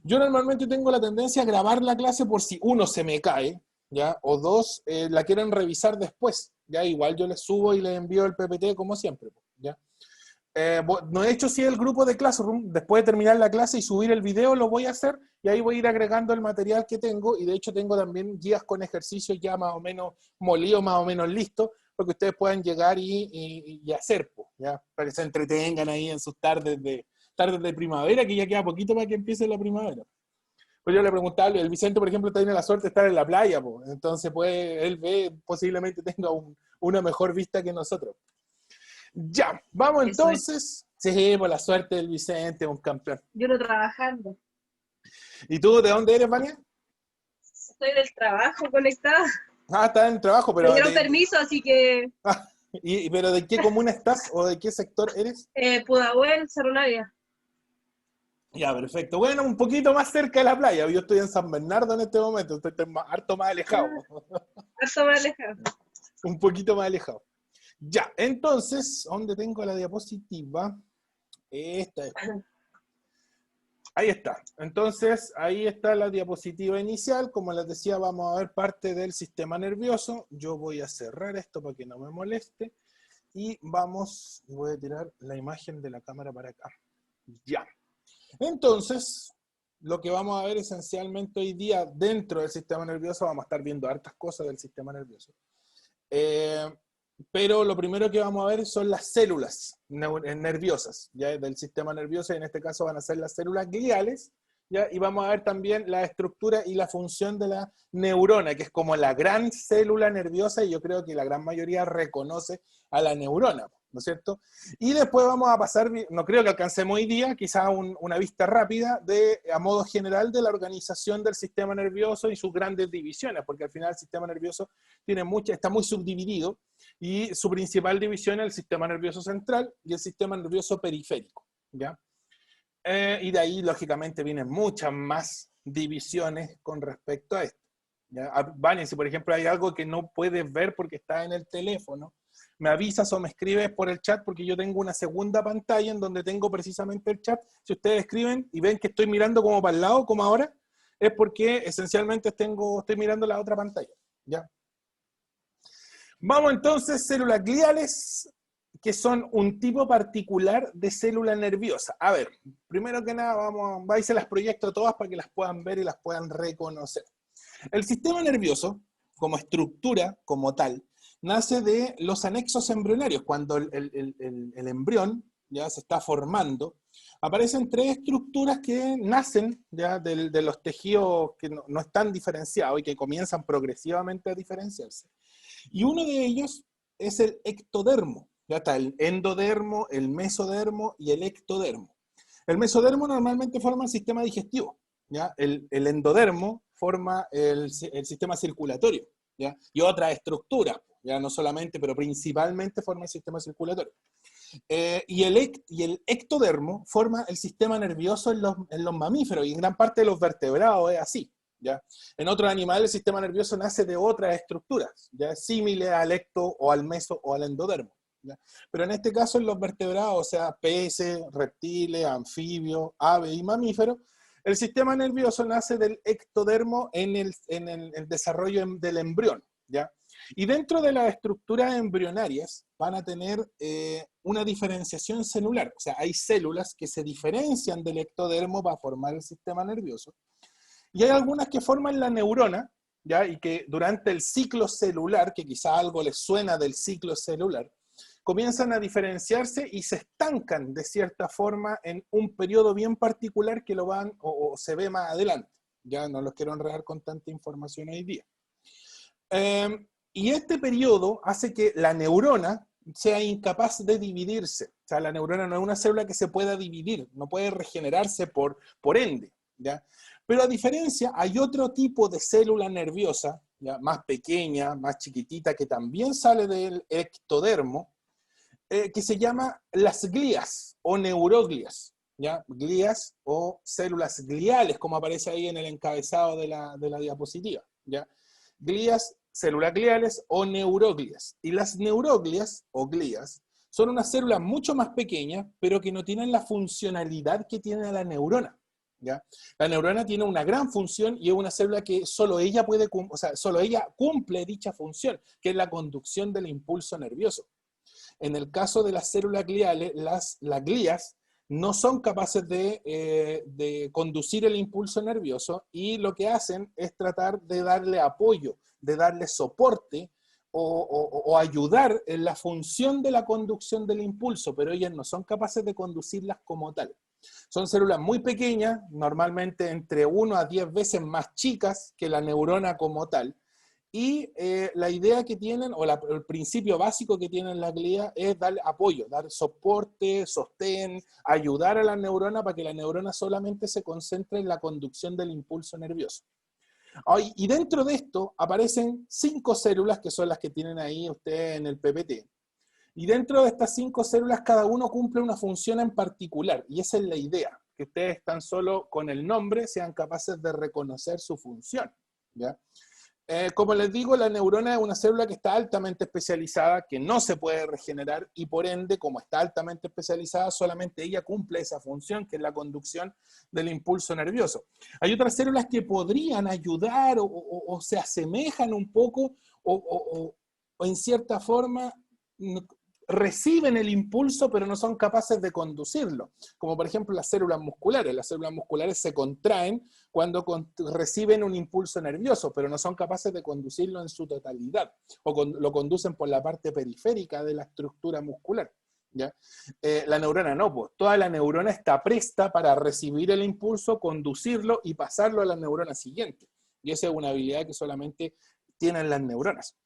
Yo normalmente tengo la tendencia a grabar la clase por si uno se me cae, ¿ya? O dos, la quieren revisar después, ¿ya? Igual yo les subo y les envío el PPT como siempre, ¿ya? No he hecho sí el grupo de Classroom, después de terminar la clase y subir el video lo voy a hacer, y ahí voy a ir agregando el material que tengo, y de hecho tengo también guías con ejercicios ya más o menos molidos, más o menos listos, para que ustedes puedan llegar y hacer, ¿ya? Para que se entretengan ahí en sus tardes de primavera, que ya queda poquito para que empiece la primavera. Pues yo le preguntaba, el Vicente, por ejemplo, tiene la suerte de estar en la playa, pues, entonces pues, él ve, posiblemente tenga una mejor vista que nosotros. Ya, vamos Eso es. entonces. Sí, por la suerte del Vicente, un campeón. Yo no trabajando. ¿Y tú de dónde eres, Vania? Estoy del trabajo conectada. Ah, estás en el trabajo, Me pero dieron permiso, así que ¿pero de qué comuna estás o de qué sector eres? Pudahuel, Cerro Navia. Ya, perfecto. Bueno, un poquito más cerca de la playa. Yo estoy en San Bernardo en este momento, estoy harto más alejado. Harto más lejano. Un poquito más alejado. Ya, entonces, ¿dónde tengo la diapositiva? Esta es. Ahí está. Entonces, ahí está la diapositiva inicial. Como les decía, vamos a ver parte del sistema nervioso. Yo voy a cerrar esto para que no me moleste. Y voy a tirar la imagen de la cámara para acá. Ya. Entonces, lo que vamos a ver esencialmente hoy día dentro del sistema nervioso, vamos a estar viendo hartas cosas del sistema nervioso. Pero lo primero que vamos a ver son las células nerviosas, ¿ya? Del sistema nervioso, y en este caso van a ser las células gliales, ¿ya? Y vamos a ver también la estructura y la función de la neurona, que es como la gran célula nerviosa, y yo creo que la gran mayoría reconoce a la neurona, ¿no es cierto? Y después vamos a pasar, no creo que alcancemos hoy día, quizás una vista rápida a modo general de la organización del sistema nervioso y sus grandes divisiones, porque al final el sistema nervioso está muy subdividido, y su principal división es el sistema nervioso central y el sistema nervioso periférico, ¿ya? Y de ahí, lógicamente, vienen muchas más divisiones con respecto a esto, ¿ya? Vania, si por ejemplo hay algo que no puedes ver porque está en el teléfono, me avisas o me escribes por el chat, porque yo tengo una segunda pantalla en donde tengo precisamente el chat. Si ustedes escriben y ven que estoy mirando como para el lado, como ahora, es porque esencialmente estoy mirando la otra pantalla, ¿ya? Vamos entonces, células gliales, que son un tipo particular de célula nerviosa. A ver, primero que nada, y se las proyecto todas para que las puedan ver y las puedan reconocer. El sistema nervioso, como estructura, como tal, nace de los anexos embrionarios. Cuando el embrión ya se está formando, aparecen tres estructuras que nacen ya de los tejidos que no están diferenciados y que comienzan progresivamente a diferenciarse. Y uno de ellos es el ectodermo. Ya está el endodermo, el mesodermo y el ectodermo. El mesodermo normalmente forma el sistema digestivo, ¿ya? El endodermo forma el sistema circulatorio, ¿ya? Y otras estructuras, ya no solamente, pero principalmente forma el sistema circulatorio. Y el ectodermo forma el sistema nervioso en los mamíferos, y en gran parte de los vertebrados es así, ¿ya? En otros animales el sistema nervioso nace de otras estructuras, ya similares al ecto o al meso o al endodermo, ¿ya? Pero en este caso en los vertebrados, o sea, peces, reptiles, anfibios, aves y mamíferos, el sistema nervioso nace del ectodermo en el desarrollo del embrión, ¿ya? Y dentro de las estructuras embrionarias van a tener una diferenciación celular, o sea, hay células que se diferencian del ectodermo para formar el sistema nervioso, y hay algunas que forman la neurona, ¿ya? Y que durante el ciclo celular, que quizá algo les suena del ciclo celular, comienzan a diferenciarse y se estancan de cierta forma en un periodo bien particular que lo van o se ve más adelante. Ya no los quiero enredar con tanta información hoy día. Y este periodo hace que la neurona sea incapaz de dividirse. O sea, la neurona no es una célula que se pueda dividir, no puede regenerarse por ende, ¿ya? Pero a diferencia, hay otro tipo de célula nerviosa, ¿ya? Más pequeña, más chiquitita, que también sale del ectodermo, que se llama las glías o neuroglias, ¿ya? Glías o células gliales, como aparece ahí en el encabezado de la diapositiva, ¿ya? Glías, células gliales o neuroglias. Y las neuroglias o glías son unas células mucho más pequeñas, pero que no tienen la funcionalidad que tiene la neurona, ¿ya? La neurona tiene una gran función y es una célula que solo ella solo ella cumple dicha función, que es la conducción del impulso nervioso. En el caso de las células gliales, las glías no son capaces de conducir el impulso nervioso y lo que hacen es tratar de darle apoyo, de darle soporte o ayudar en la función de la conducción del impulso, pero ellas no son capaces de conducirlas como tal. Son células muy pequeñas, normalmente entre 1 a 10 veces más chicas que la neurona como tal, y la idea que tienen, o el principio básico que tienen las glías es dar apoyo, dar soporte, sostén, ayudar a la neurona para que la neurona solamente se concentre en la conducción del impulso nervioso. Y dentro de esto aparecen 5 células que son las que tienen ahí ustedes en el PPT. Y dentro de estas 5 células cada uno cumple una función en particular, y esa es la idea, que ustedes tan solo con el nombre sean capaces de reconocer su función, ¿ya? Como les digo, la neurona es una célula que está altamente especializada, que no se puede regenerar y por ende, como está altamente especializada, solamente ella cumple esa función, que es la conducción del impulso nervioso. Hay otras células que podrían ayudar o se asemejan un poco o en cierta forma reciben el impulso pero no son capaces de conducirlo, como por ejemplo las células musculares. Las células musculares se contraen cuando reciben un impulso nervioso, pero no son capaces de conducirlo en su totalidad, o lo conducen por la parte periférica de la estructura muscular, ¿ya? La neurona no, pues toda la neurona está presta para recibir el impulso, conducirlo y pasarlo a la neurona siguiente, y esa es una habilidad que solamente tienen las neuronas.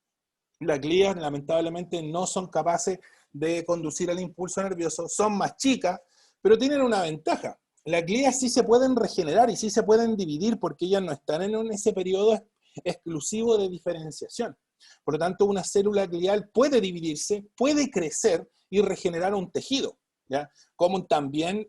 Las glías lamentablemente no son capaces de conducir el impulso nervioso, son más chicas, pero tienen una ventaja. Las glías sí se pueden regenerar y sí se pueden dividir porque ellas no están en ese periodo exclusivo de diferenciación. Por lo tanto, una célula glial puede dividirse, puede crecer y regenerar un tejido, ¿ya? Como también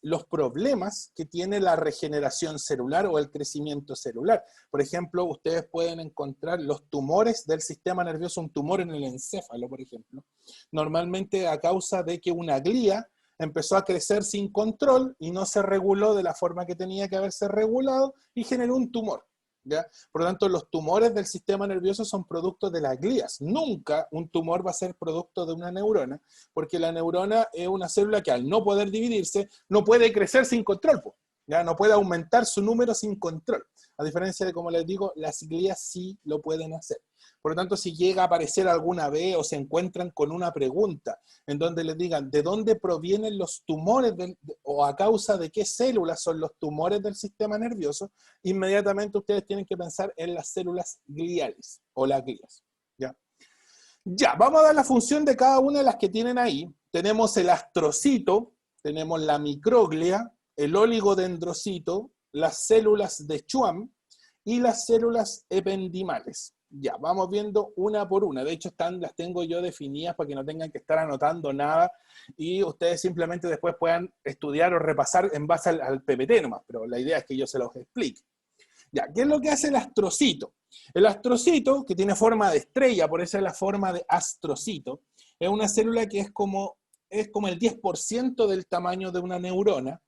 los problemas que tiene la regeneración celular o el crecimiento celular. Por ejemplo, ustedes pueden encontrar los tumores del sistema nervioso, un tumor en el encéfalo, por ejemplo, normalmente a causa de que una glía empezó a crecer sin control y no se reguló de la forma que tenía que haberse regulado y generó un tumor, ¿ya? Por lo tanto, los tumores del sistema nervioso son productos de las glías. Nunca un tumor va a ser producto de una neurona, porque la neurona es una célula que al no poder dividirse, no puede crecer sin control, ¿ya? No puede aumentar su número sin control. A diferencia de, como les digo, las glías sí lo pueden hacer. Por lo tanto, si llega a aparecer alguna vez o se encuentran con una pregunta en donde les digan de dónde provienen los tumores o a causa de qué células son los tumores del sistema nervioso, inmediatamente ustedes tienen que pensar en las células gliales o las glías, ¿ya? Ya, vamos a dar la función de cada una de las que tienen ahí. Tenemos el astrocito, tenemos la microglia, el oligodendrocito, las células de Schwann y las células ependimales. Ya, vamos viendo una por una. De hecho, las tengo yo definidas para que no tengan que estar anotando nada y ustedes simplemente después puedan estudiar o repasar en base al PPT nomás, pero la idea es que yo se los explique. Ya, ¿qué es lo que hace el astrocito? El astrocito, que tiene forma de estrella, por eso es la forma de astrocito, es una célula que es como el 10% del tamaño de una neurona.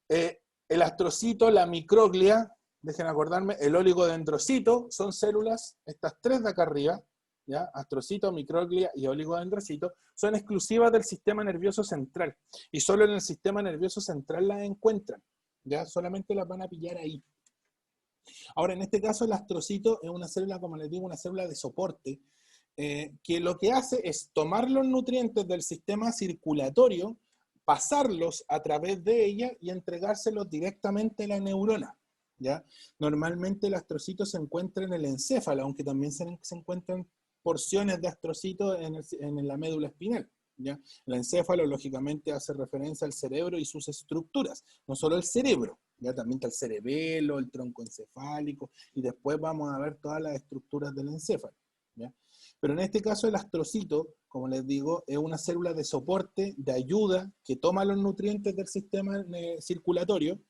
El astrocito, la microglia, dejen acordarme, el oligodendrocito, son células, estas 3 de acá arriba, ¿ya? Astrocito, microglia y oligodendrocito, son exclusivas del sistema nervioso central. Y solo en el sistema nervioso central las encuentran, ¿ya? Solamente las van a pillar ahí. Ahora, en este caso, el astrocito es una célula, como les digo, una célula de soporte, que lo que hace es tomar los nutrientes del sistema circulatorio, pasarlos a través de ella y entregárselos directamente a la neurona, ¿ya? Normalmente el astrocito se encuentra en el encéfalo, aunque también se encuentran porciones de astrocito en la médula espinal, ¿ya? El encéfalo, lógicamente, hace referencia al cerebro y sus estructuras, no solo el cerebro, ¿ya? También está el cerebelo, el tronco encefálico, y después vamos a ver todas las estructuras del encéfalo, ¿ya? Pero en este caso el astrocito, como les digo, es una célula de soporte, de ayuda, que toma los nutrientes del sistema circulatorio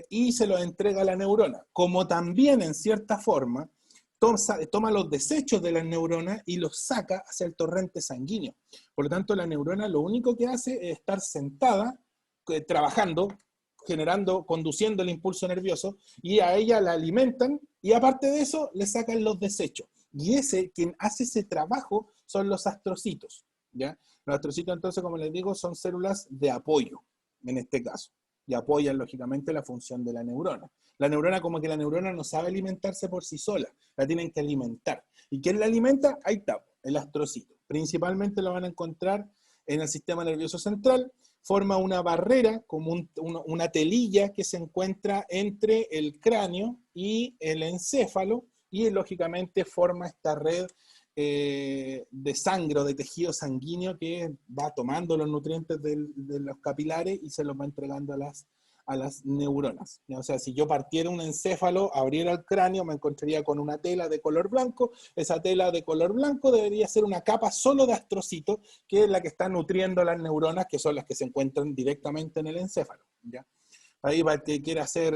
y se los entrega a la neurona, como también en cierta forma toma los desechos de las neuronas y los saca hacia el torrente sanguíneo. Por lo tanto, la neurona lo único que hace es estar sentada, trabajando, conduciendo el impulso nervioso, y a ella la alimentan, y aparte de eso, le sacan los desechos. Y quien hace ese trabajo son los astrocitos, ¿ya? Los astrocitos, entonces, como les digo, son células de apoyo, en este caso, y apoyan, lógicamente, la función de la neurona. La neurona, como que la neurona no sabe alimentarse por sí sola, la tienen que alimentar. ¿Y quién la alimenta? Ahí está, el astrocito. Principalmente lo van a encontrar en el sistema nervioso central, forma una barrera, como una telilla que se encuentra entre el cráneo y el encéfalo, y lógicamente forma esta red de sangre o de tejido sanguíneo que va tomando los nutrientes de los capilares y se los va entregando a las neuronas. O sea, si yo partiera un encéfalo, abriera el cráneo, me encontraría con una tela de color blanco. Esa tela de color blanco debería ser una capa solo de astrocitos, que es la que está nutriendo las neuronas, que son las que se encuentran directamente en el encéfalo, ¿ya? Ahí va el que quiera hacer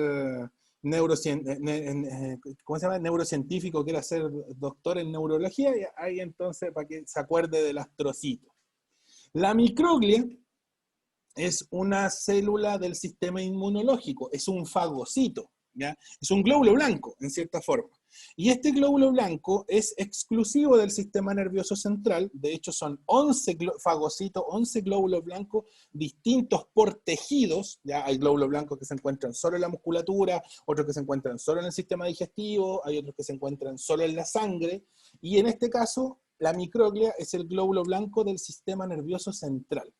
¿cómo se llama? Neurocientífico, quiera ser doctor en neurología, y ahí entonces para que se acuerde del astrocito. La microglia es una célula del sistema inmunológico, es un fagocito, ¿ya? Es un glóbulo blanco, en cierta forma. Y este glóbulo blanco es exclusivo del sistema nervioso central. De hecho, son 11 fagocitos, 11 glóbulos blancos distintos por tejidos. Ya hay glóbulos blancos que se encuentran solo en la musculatura, otros que se encuentran solo en el sistema digestivo, hay otros que se encuentran solo en la sangre. Y en este caso, la microglia es el glóbulo blanco del sistema nervioso central.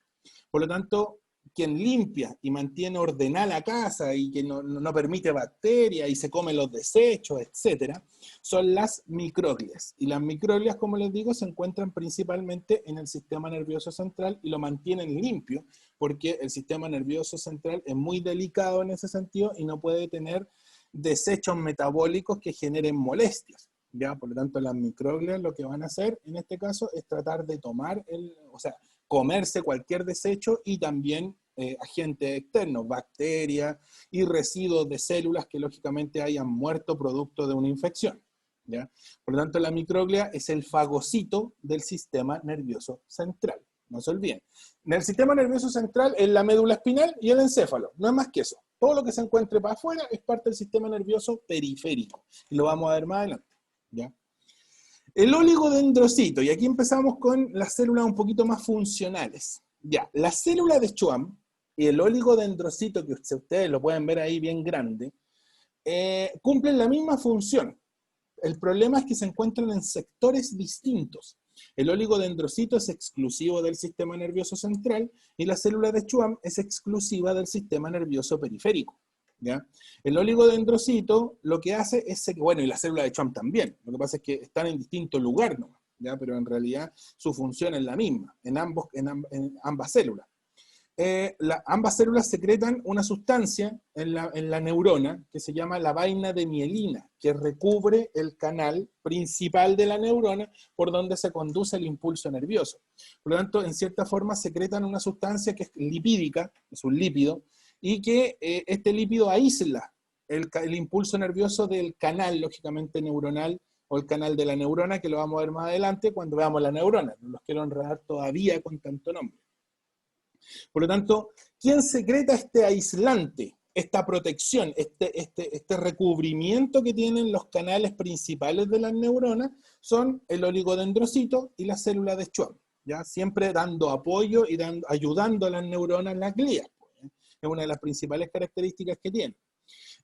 Por lo tanto, quien limpia y mantiene ordenada la casa y que no permite bacterias y se come los desechos, etcétera, son las microglias. Y las microglias, como les digo, se encuentran principalmente en el sistema nervioso central y lo mantienen limpio, porque el sistema nervioso central es muy delicado en ese sentido y no puede tener desechos metabólicos que generen molestias. ¿Ya? Por lo tanto, las microglias lo que van a hacer en este caso es tratar de tomar comerse cualquier desecho y también agentes externos, bacterias y residuos de células que lógicamente hayan muerto producto de una infección, ¿ya? Por lo tanto, la microglia es el fagocito del sistema nervioso central. No se olviden. En el sistema nervioso central es la médula espinal y el encéfalo. No es más que eso. Todo lo que se encuentre para afuera es parte del sistema nervioso periférico. Y lo vamos a ver más adelante, ¿ya? El oligodendrocito, y aquí empezamos con las células un poquito más funcionales. Ya, la célula de Schwann y el oligodendrocito, que ustedes lo pueden ver ahí bien grande, cumplen la misma función. El problema es que se encuentran en sectores distintos. El oligodendrocito es exclusivo del sistema nervioso central y la célula de Schwann es exclusiva del sistema nervioso periférico, ¿ya? El oligodendrocito lo que hace es, bueno, y la célula de Schwann también, lo que pasa es que están en distinto lugar, ¿no? ¿Ya? Pero en realidad su función es la misma, en ambas células. Ambas células secretan una sustancia en la neurona que se llama la vaina de mielina, que recubre el canal principal de la neurona por donde se conduce el impulso nervioso. Por lo tanto, en cierta forma secretan una sustancia que es lipídica, es un lípido, y que este lípido aísla el impulso nervioso del canal, lógicamente neuronal, o el canal de la neurona, que lo vamos a ver más adelante cuando veamos la neurona. No los quiero enredar todavía con tanto nombre. Por lo tanto, ¿quién secreta este aislante, esta protección, este recubrimiento que tienen los canales principales de las neuronas? Son el oligodendrocito y la célula de Schwann, ¿ya? Siempre dando apoyo y ayudando a las neuronas en las glías. Es una de las principales características que tiene.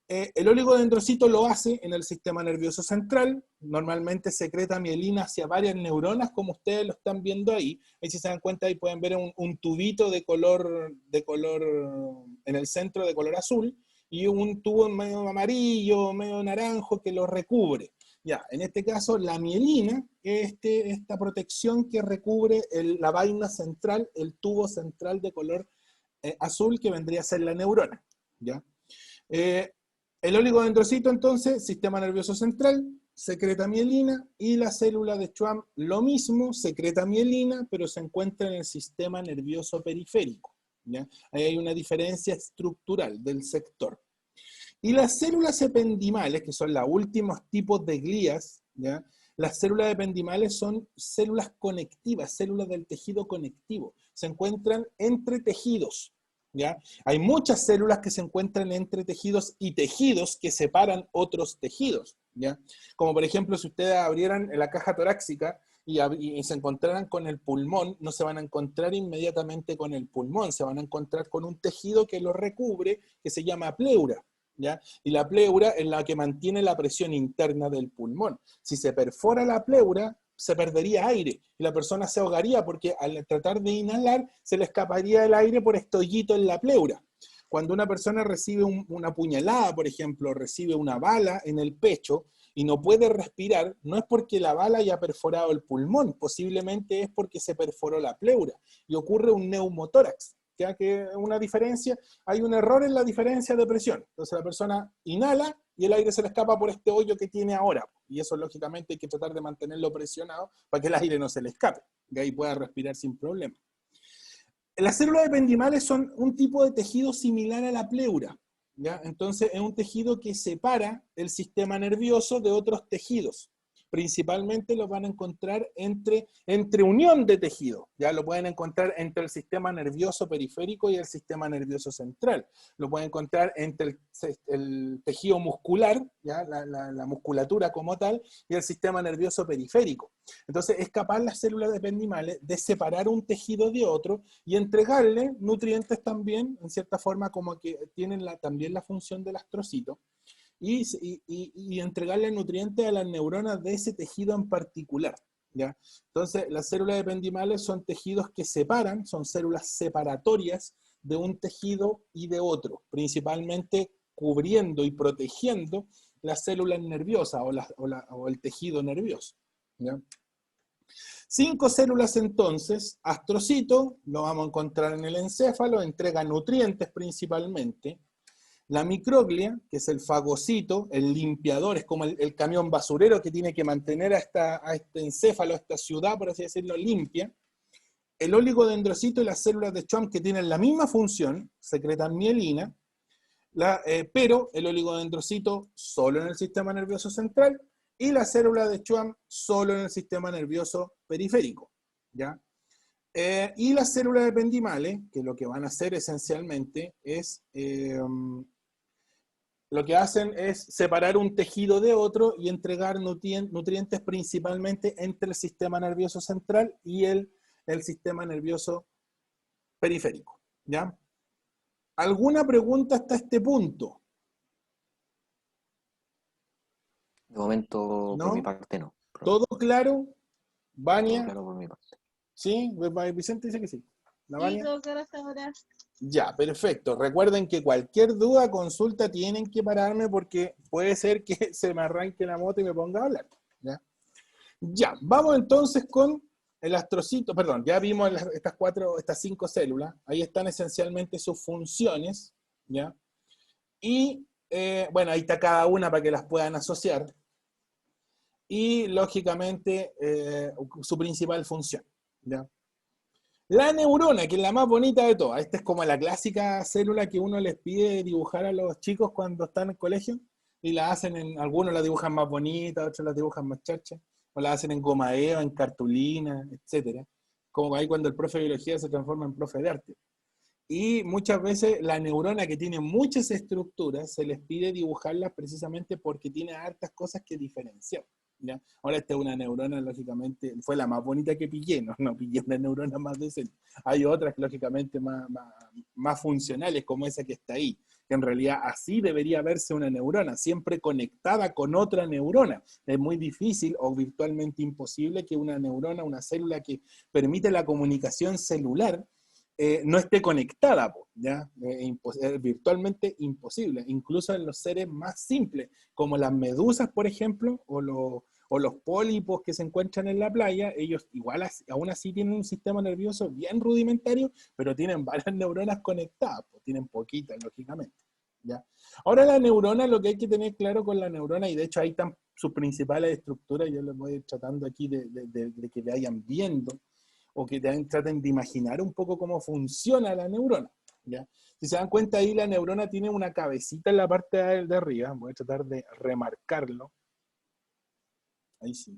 El oligodendrocito lo hace en el sistema nervioso central, normalmente secreta mielina hacia varias neuronas, como ustedes lo están viendo ahí. Ahí si se dan cuenta, ahí pueden ver un tubito de color en el centro de color azul, y un tubo medio amarillo, medio naranjo que lo recubre. Ya, en este caso, la mielina es esta protección que recubre la vaina central, el tubo central de color azul, que vendría a ser la neurona, ¿ya? El oligodendrocito, entonces, sistema nervioso central, secreta mielina, y la célula de Schwann, lo mismo, secreta mielina, pero se encuentra en el sistema nervioso periférico, ¿ya? Ahí hay una diferencia estructural del sector. Y las células ependimales, que son los últimos tipos de glías, ¿ya? Las células ependimales son células conectivas, células del tejido conectivo. Se encuentran entre tejidos. ¿ya? Hay muchas células que se encuentran entre tejidos y tejidos que separan otros tejidos, ¿ya? Como por ejemplo, si ustedes abrieran la caja torácica y se encontraran con el pulmón, no se van a encontrar inmediatamente con el pulmón, se van a encontrar con un tejido que lo recubre, que se llama pleura, ¿ya? Y la pleura es la que mantiene la presión interna del pulmón. Si se perfora la pleura, se perdería aire y la persona se ahogaría porque al tratar de inhalar se le escaparía el aire por este hoyito en la pleura. Cuando una persona recibe una puñalada, por ejemplo, recibe una bala en el pecho y no puede respirar, no es porque la bala haya perforado el pulmón, posiblemente es porque se perforó la pleura y ocurre un neumotórax. Ya que una diferencia, hay un error en la diferencia de presión. Entonces la persona inhala y el aire se le escapa por este hoyo que tiene ahora. Y eso lógicamente hay que tratar de mantenerlo presionado para que el aire no se le escape, y ahí pueda respirar sin problema. Las células ependimales son un tipo de tejido similar a la pleura, ¿ya? Entonces es un tejido que separa el sistema nervioso de otros tejidos. Principalmente lo van a encontrar entre unión de tejido, ya lo pueden encontrar entre el sistema nervioso periférico y el sistema nervioso central, lo pueden encontrar entre el tejido muscular, ya la musculatura como tal, y el sistema nervioso periférico. Entonces es capaz las células ependimales de separar un tejido de otro y entregarle nutrientes también, en cierta forma como que tienen también la función del astrocito, y entregarle nutrientes a las neuronas de ese tejido en particular, ¿ya? Entonces, las células ependimales son tejidos que separan, son células separatorias de un tejido y de otro, principalmente cubriendo y protegiendo las células nerviosas o el tejido nervioso, ¿ya? 5 células entonces, astrocito, lo vamos a encontrar en el encéfalo, entrega nutrientes principalmente. La microglia, que es el fagocito, el limpiador, es como el camión basurero que tiene que mantener a este encéfalo, a esta ciudad, por así decirlo, limpia. El oligodendrocito y las células de Schwann, que tienen la misma función, secretan mielina, pero el oligodendrocito solo en el sistema nervioso central y la célula de Schwann solo en el sistema nervioso periférico, ¿ya? Y las células ependimales, que lo que van a hacer esencialmente es... lo que hacen es separar un tejido de otro y entregar nutrientes principalmente entre el sistema nervioso central y el sistema nervioso periférico, ¿ya? ¿Alguna pregunta hasta este punto? De momento, por mi ¿No? parte, no. ¿Todo claro? Todo ¿Vania? claro por mi parte. ¿Sí? Vicente dice que sí. ¿La Sí, Vania? todo claro hasta ahora. Ya, perfecto. Recuerden que cualquier duda, consulta, tienen que pararme porque puede ser que se me arranque la moto y me ponga a hablar. ¿Ya? Ya, vamos entonces con el astrocito, perdón, ya vimos estas 5 células, ahí están esencialmente sus funciones, ¿ya? Y, bueno, ahí está cada una para que las puedan asociar. Y, lógicamente, su principal función, ¿ya? La neurona, que es la más bonita de todas. Esta es como la clásica célula que uno les pide dibujar a los chicos cuando están en el colegio, y la hacen algunos la dibujan más bonita, otros la dibujan más charcha, o la hacen en goma eva, en cartulina, etcétera. Como ahí cuando el profe de biología se transforma en profe de arte. Y muchas veces la neurona, que tiene muchas estructuras, se les pide dibujarlas precisamente porque tiene hartas cosas que diferenciar, ¿ya? Ahora esta es una neurona, lógicamente, fue la más bonita que pillé, no pillé una neurona más decente. Hay otras, lógicamente, más funcionales, como esa que está ahí, que en realidad así debería verse una neurona, siempre conectada con otra neurona. Es muy difícil o virtualmente imposible que una neurona, una célula que permite la comunicación celular, no esté conectada, ¿ya? Es virtualmente imposible, incluso en los seres más simples, como las medusas, por ejemplo, o los pólipos que se encuentran en la playa. Ellos igual aún así tienen un sistema nervioso bien rudimentario, pero tienen varias neuronas conectadas, pues, tienen poquitas, lógicamente, ¿ya? Ahora la neurona, lo que hay que tener claro con la neurona, y de hecho ahí están sus principales estructuras, yo les voy a ir tratando aquí de que vayan viendo, o que traten de imaginar un poco cómo funciona la neurona, ¿ya? Si se dan cuenta ahí, la neurona tiene una cabecita en la parte de arriba, voy a tratar de remarcarlo, ahí sí.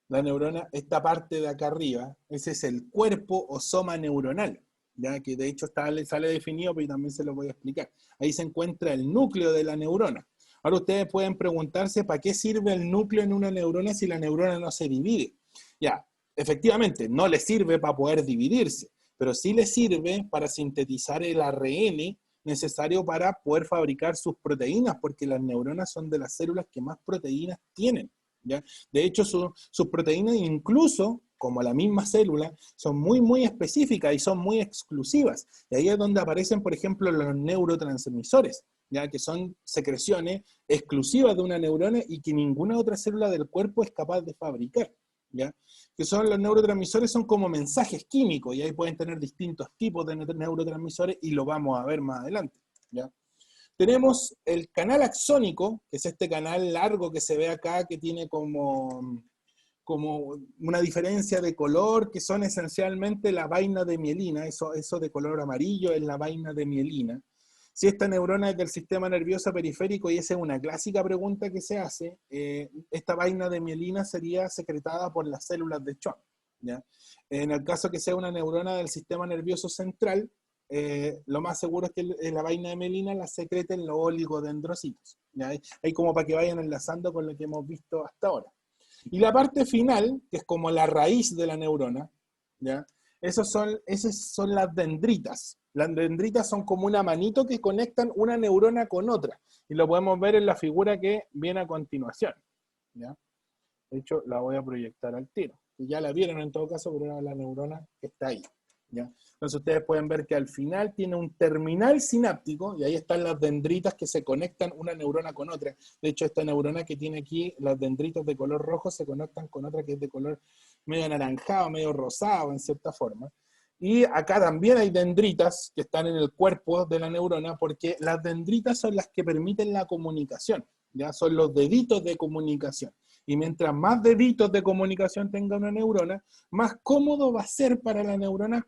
La neurona, esta parte de acá arriba, ese es el cuerpo o soma neuronal, ya que de hecho sale definido, pero también se lo voy a explicar. Ahí se encuentra el núcleo de la neurona. Ahora ustedes pueden preguntarse para qué sirve el núcleo en una neurona si la neurona no se divide. Ya, efectivamente, no le sirve para poder dividirse, pero sí le sirve para sintetizar el ARN necesario para poder fabricar sus proteínas, porque las neuronas son de las células que más proteínas tienen, ¿ya? De hecho, sus proteínas, incluso como la misma célula, son muy, muy específicas y son muy exclusivas. Y ahí es donde aparecen, por ejemplo, los neurotransmisores, ¿ya? Que son secreciones exclusivas de una neurona y que ninguna otra célula del cuerpo es capaz de fabricar, ¿ya? Que son los neurotransmisores, son como mensajes químicos, y ahí pueden tener distintos tipos de neurotransmisores, y lo vamos a ver más adelante, ¿ya? Tenemos el canal axónico, que es este canal largo que se ve acá, que tiene como una diferencia de color, que son esencialmente la vaina de mielina, eso de color amarillo es la vaina de mielina. Si esta neurona es del sistema nervioso periférico, y esa es una clásica pregunta que se hace, esta vaina de mielina sería secretada por las células de Schwann, ¿ya? En el caso que sea una neurona del sistema nervioso central, lo más seguro es que la vaina de mielina la secreten los oligodendrocitos, ¿ya? Ahí como para que vayan enlazando con lo que hemos visto hasta ahora. Y la parte final, que es como la raíz de la neurona, ¿ya? Esas son las dendritas. Las dendritas son como una manito que conectan una neurona con otra. Y lo podemos ver en la figura que viene a continuación, ¿ya? De hecho, la voy a proyectar al tiro. Y ya la vieron en todo caso, pero era la neurona que está ahí, ¿ya? Entonces ustedes pueden ver que al final tiene un terminal sináptico, y ahí están las dendritas que se conectan una neurona con otra. De hecho, esta neurona que tiene aquí, las dendritas de color rojo, se conectan con otra que es de color medio anaranjado, medio rosado, en cierta forma. Y acá también hay dendritas que están en el cuerpo de la neurona, porque las dendritas son las que permiten la comunicación, ¿ya? Son los deditos de comunicación. Y mientras más deditos de comunicación tenga una neurona, más cómodo va a ser para la neurona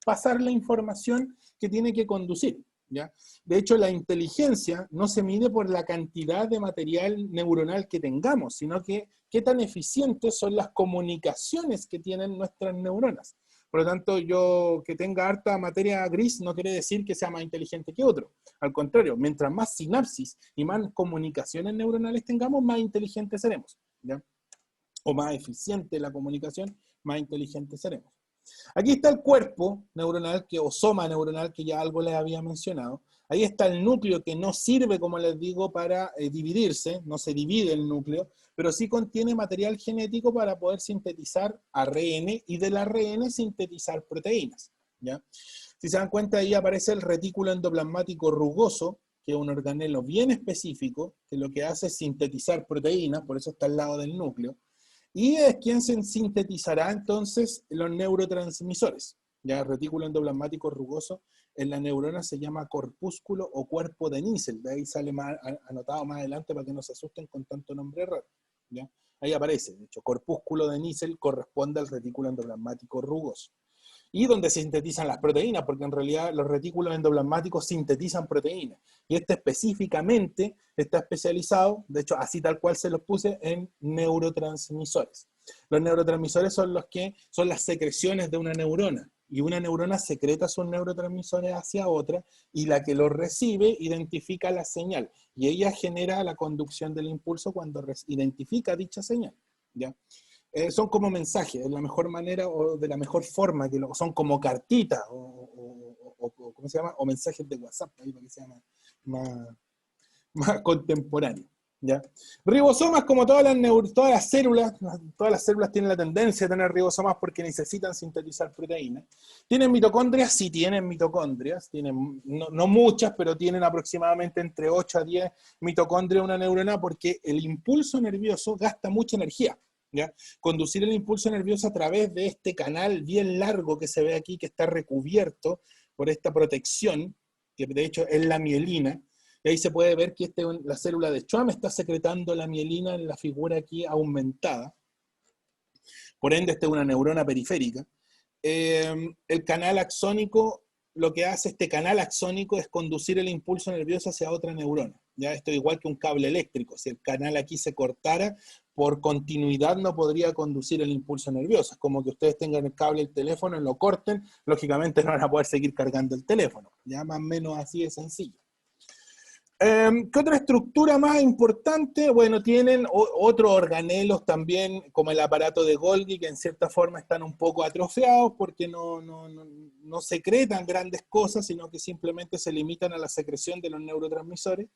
pasar la información que tiene que conducir, ¿ya? De hecho, la inteligencia no se mide por la cantidad de material neuronal que tengamos, sino que qué tan eficientes son las comunicaciones que tienen nuestras neuronas. Por lo tanto, yo que tenga harta materia gris no quiere decir que sea más inteligente que otro. Al contrario, mientras más sinapsis y más comunicaciones neuronales tengamos, más inteligentes seremos, ¿ya? O más eficiente la comunicación, más inteligentes seremos. Aquí está el cuerpo neuronal, o soma neuronal, que ya algo les había mencionado. Ahí está el núcleo, que no sirve, como les digo, para dividirse, no se divide el núcleo, pero sí contiene material genético para poder sintetizar ARN, y del ARN sintetizar proteínas, ¿ya? Si se dan cuenta, ahí aparece el retículo endoplasmático rugoso, que es un organelo bien específico, que lo que hace es sintetizar proteínas, por eso está al lado del núcleo. Y es quien se sintetizará entonces los neurotransmisores. Ya, el retículo endoplasmático rugoso en la neurona se llama corpúsculo o cuerpo de Nissl. De ahí sale anotado más adelante para que no se asusten con tanto nombre raro, ¿ya? Ahí aparece, de hecho, corpúsculo de Nissl corresponde al retículo endoplasmático rugoso. Y donde se sintetizan las proteínas, porque en realidad los retículos endoplasmáticos sintetizan proteínas. Y este específicamente está especializado, de hecho así tal cual se los puse, en neurotransmisores. Los neurotransmisores son las secreciones de una neurona. Y una neurona secreta sus neurotransmisores hacia otra, y la que los recibe identifica la señal. Y ella genera la conducción del impulso cuando identifica dicha señal, ¿ya? Son como mensajes, de la mejor manera o de la mejor forma, son como cartitas o ¿cómo se llama? O mensajes de WhatsApp, ahí para que sea más contemporáneo, ¿ya? Ribosomas, como todas las células tienen la tendencia a tener ribosomas porque necesitan sintetizar proteínas. ¿Tienen mitocondrias? Sí, tienen mitocondrias, no muchas, pero tienen aproximadamente entre 8 a 10 mitocondrias una neurona, porque el impulso nervioso gasta mucha energía, ¿ya? Conducir el impulso nervioso a través de este canal bien largo que se ve aquí, que está recubierto por esta protección, que de hecho es la mielina, y ahí se puede ver que la célula de Schwann está secretando la mielina en la figura aquí aumentada. Por ende, esta es una neurona periférica. El canal axónico, lo que hace este canal axónico es conducir el impulso nervioso hacia otra neurona, Ya esto es igual que un cable eléctrico. Si el canal aquí se cortara, por continuidad no podría conducir el impulso nervioso. Es como que ustedes tengan el cable del teléfono y lo corten, lógicamente no van a poder seguir cargando el teléfono. Ya más o menos así de sencillo. ¿Qué otra estructura más importante? Bueno, tienen otros organelos también, como el aparato de Golgi, que en cierta forma están un poco atrofiados porque no secretan grandes cosas, sino que simplemente se limitan a la secreción de los neurotransmisores.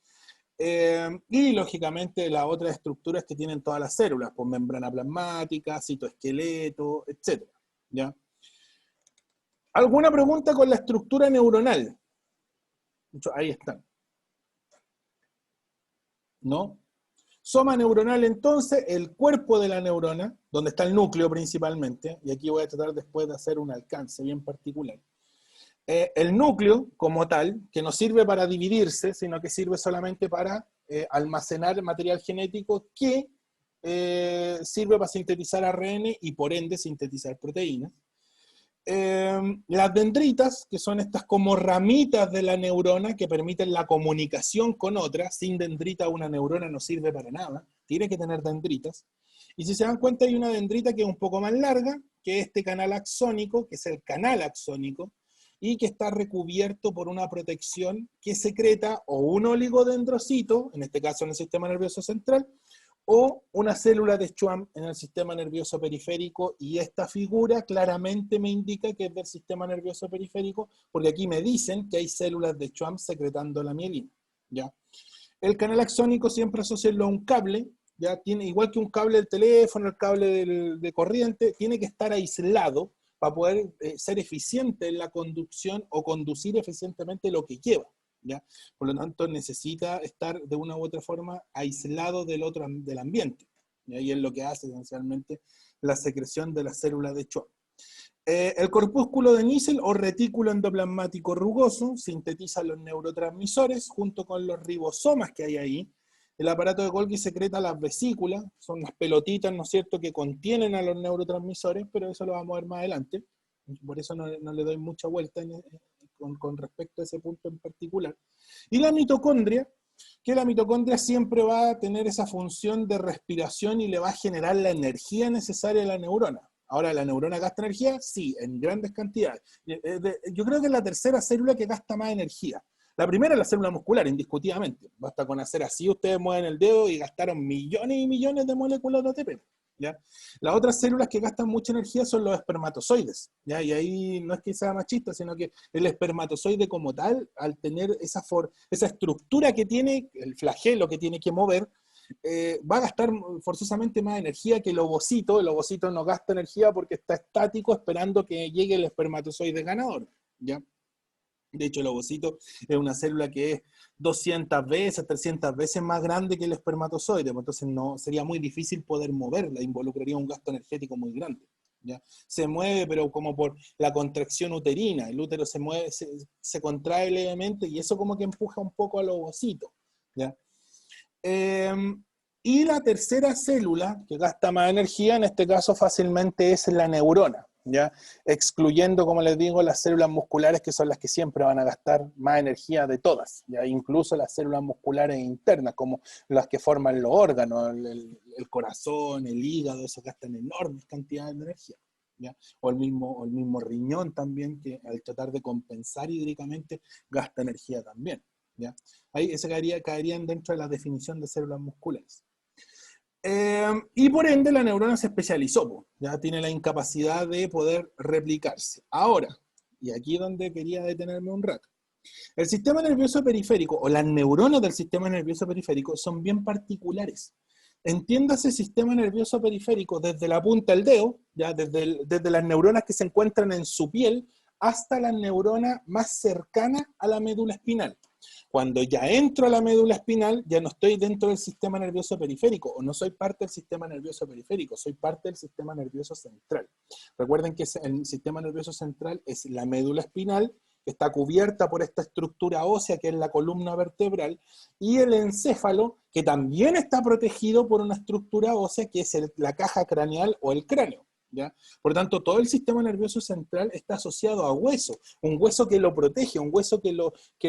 Y lógicamente las otras estructuras que tienen todas las células, pues membrana plasmática, citoesqueleto, etc. ¿Ya? ¿Alguna pregunta con la estructura neuronal? Ahí están. ¿No? Soma neuronal, entonces, el cuerpo de la neurona, donde está el núcleo principalmente, y aquí voy a tratar después de hacer un alcance bien particular. El núcleo, como tal, que no sirve para dividirse, sino que sirve solamente para almacenar material genético que sirve para sintetizar ARN y por ende sintetizar proteínas. Las dendritas, que son estas como ramitas de la neurona que permiten la comunicación con otras. Sin dendrita una neurona no sirve para nada, tiene que tener dendritas. Y si se dan cuenta hay una dendrita que es un poco más larga, que este canal axónico, que es el canal axónico, y que está recubierto por una protección que secreta o un oligodendrocito, en este caso en el sistema nervioso central, o una célula de Schwann en el sistema nervioso periférico, y esta figura claramente me indica que es del sistema nervioso periférico, porque aquí me dicen que hay células de Schwann secretando la mielina, ¿ya? El canal axónico siempre asociarlo a un cable, ya tiene, igual que un cable del teléfono, el cable de corriente, tiene que estar aislado para poder ser eficiente en la conducción o conducir eficientemente lo que lleva. ¿Ya? Por lo tanto, necesita estar de una u otra forma aislado del ambiente. Y es lo que hace esencialmente la secreción de las células de Schwann. El corpúsculo de Nissl o retículo endoplasmático rugoso sintetiza los neurotransmisores junto con los ribosomas que hay ahí. El aparato de Golgi secreta las vesículas, son las pelotitas, ¿no es cierto?, que contienen a los neurotransmisores, pero eso lo vamos a ver más adelante. Por eso no le doy mucha vuelta con respecto a ese punto en particular. Y la mitocondria, que la mitocondria siempre va a tener esa función de respiración y le va a generar la energía necesaria a la neurona. Ahora, ¿la neurona gasta energía? Sí, en grandes cantidades. Yo creo que es la tercera célula que gasta más energía. La primera es la célula muscular, indiscutidamente. Basta con hacer así, ustedes mueven el dedo y gastaron millones y millones de moléculas de ATP. ¿Ya? Las otras células que gastan mucha energía son los espermatozoides, ¿ya? Y ahí no es que sea machista, sino que el espermatozoide como tal, al tener esa estructura que tiene, el flagelo que tiene que mover, va a gastar forzosamente más energía que el ovocito. El ovocito no gasta energía porque está estático esperando que llegue el espermatozoide ganador, ¿ya? De hecho, el ovocito es una célula que es 200 veces, 300 veces más grande que el espermatozoide, entonces no, sería muy difícil poder moverla, involucraría un gasto energético muy grande, ¿ya? Se mueve, pero como por la contracción uterina, el útero se mueve, se contrae levemente, y eso como que empuja un poco al ovocito, ¿ya? Y la tercera célula que gasta más energía, en este caso fácilmente es la neurona, ¿ya? Excluyendo, como les digo, las células musculares, que son las que siempre van a gastar más energía de todas, ¿ya? Incluso las células musculares internas, como las que forman los órganos, el corazón, el hígado, eso gastan enormes cantidades de energía, ¿ya? O el mismo riñón también, que al tratar de compensar hídricamente gasta energía también, ¿ya? Ahí ese caerían dentro de la definición de células musculares. Y por ende la neurona se especializó, ya tiene la incapacidad de poder replicarse. Ahora, y aquí es donde quería detenerme un rato, el sistema nervioso periférico, o las neuronas del sistema nervioso periférico, son bien particulares. Entiéndase sistema nervioso periférico desde la punta del dedo, ya desde las neuronas que se encuentran en su piel, hasta la neurona más cercana a la médula espinal. Cuando ya entro a la médula espinal, ya no estoy dentro del sistema nervioso periférico, o no soy parte del sistema nervioso periférico, soy parte del sistema nervioso central. Recuerden que el sistema nervioso central es la médula espinal, que está cubierta por esta estructura ósea que es la columna vertebral, y el encéfalo, que también está protegido por una estructura ósea que es la caja craneal o el cráneo, ¿ya? Por lo tanto, todo el sistema nervioso central está asociado a hueso, un hueso que lo protege, un hueso que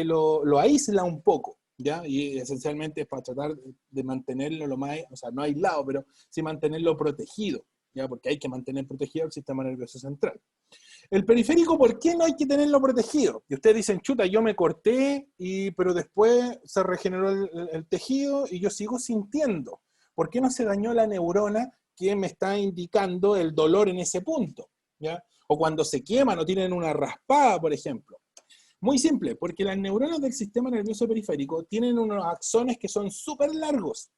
lo aísla un poco, ¿ya? Y esencialmente es para tratar de mantenerlo lo más, o sea, no aislado, pero sí mantenerlo protegido, ¿ya? Porque hay que mantener protegido el sistema nervioso central. El periférico, ¿por qué no hay que tenerlo protegido? Y ustedes dicen, chuta, yo me corté, pero después se regeneró el tejido y yo sigo sintiendo. ¿Por qué no se dañó la neurona que me está indicando el dolor en ese punto? ¿Ya? O cuando se queman o tienen una raspada, por ejemplo. Muy simple, porque las neuronas del sistema nervioso periférico tienen unos axones que son súper largos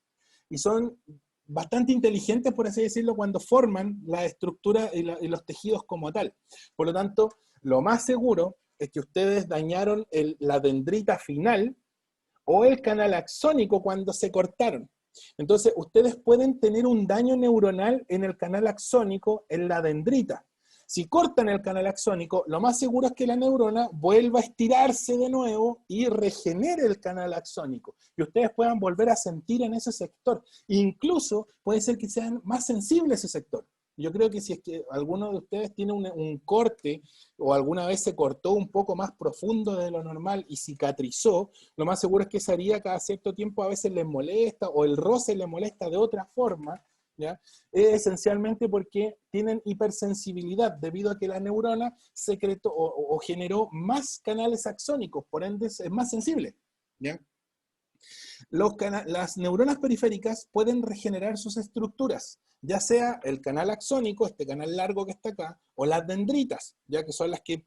y son bastante inteligentes, por así decirlo, cuando forman la estructura y los tejidos como tal. Por lo tanto, lo más seguro es que ustedes dañaron la dendrita final o el canal axónico cuando se cortaron. Entonces, ustedes pueden tener un daño neuronal en el canal axónico, en la dendrita. Si cortan el canal axónico, lo más seguro es que la neurona vuelva a estirarse de nuevo y regenere el canal axónico. Y ustedes puedan volver a sentir en ese sector. Incluso puede ser que sean más sensibles ese sector. Yo creo que si es que alguno de ustedes tiene un corte o alguna vez se cortó un poco más profundo de lo normal y cicatrizó, lo más seguro es que esa herida cada cierto tiempo a veces les molesta o el roce les molesta de otra forma, ¿ya? Esencialmente porque tienen hipersensibilidad debido a que la neurona secretó o generó más canales axónicos, por ende es más sensible, ¿ya? Las neuronas periféricas pueden regenerar sus estructuras, ya sea el canal axónico, este canal largo que está acá, o las dendritas, ya que son las que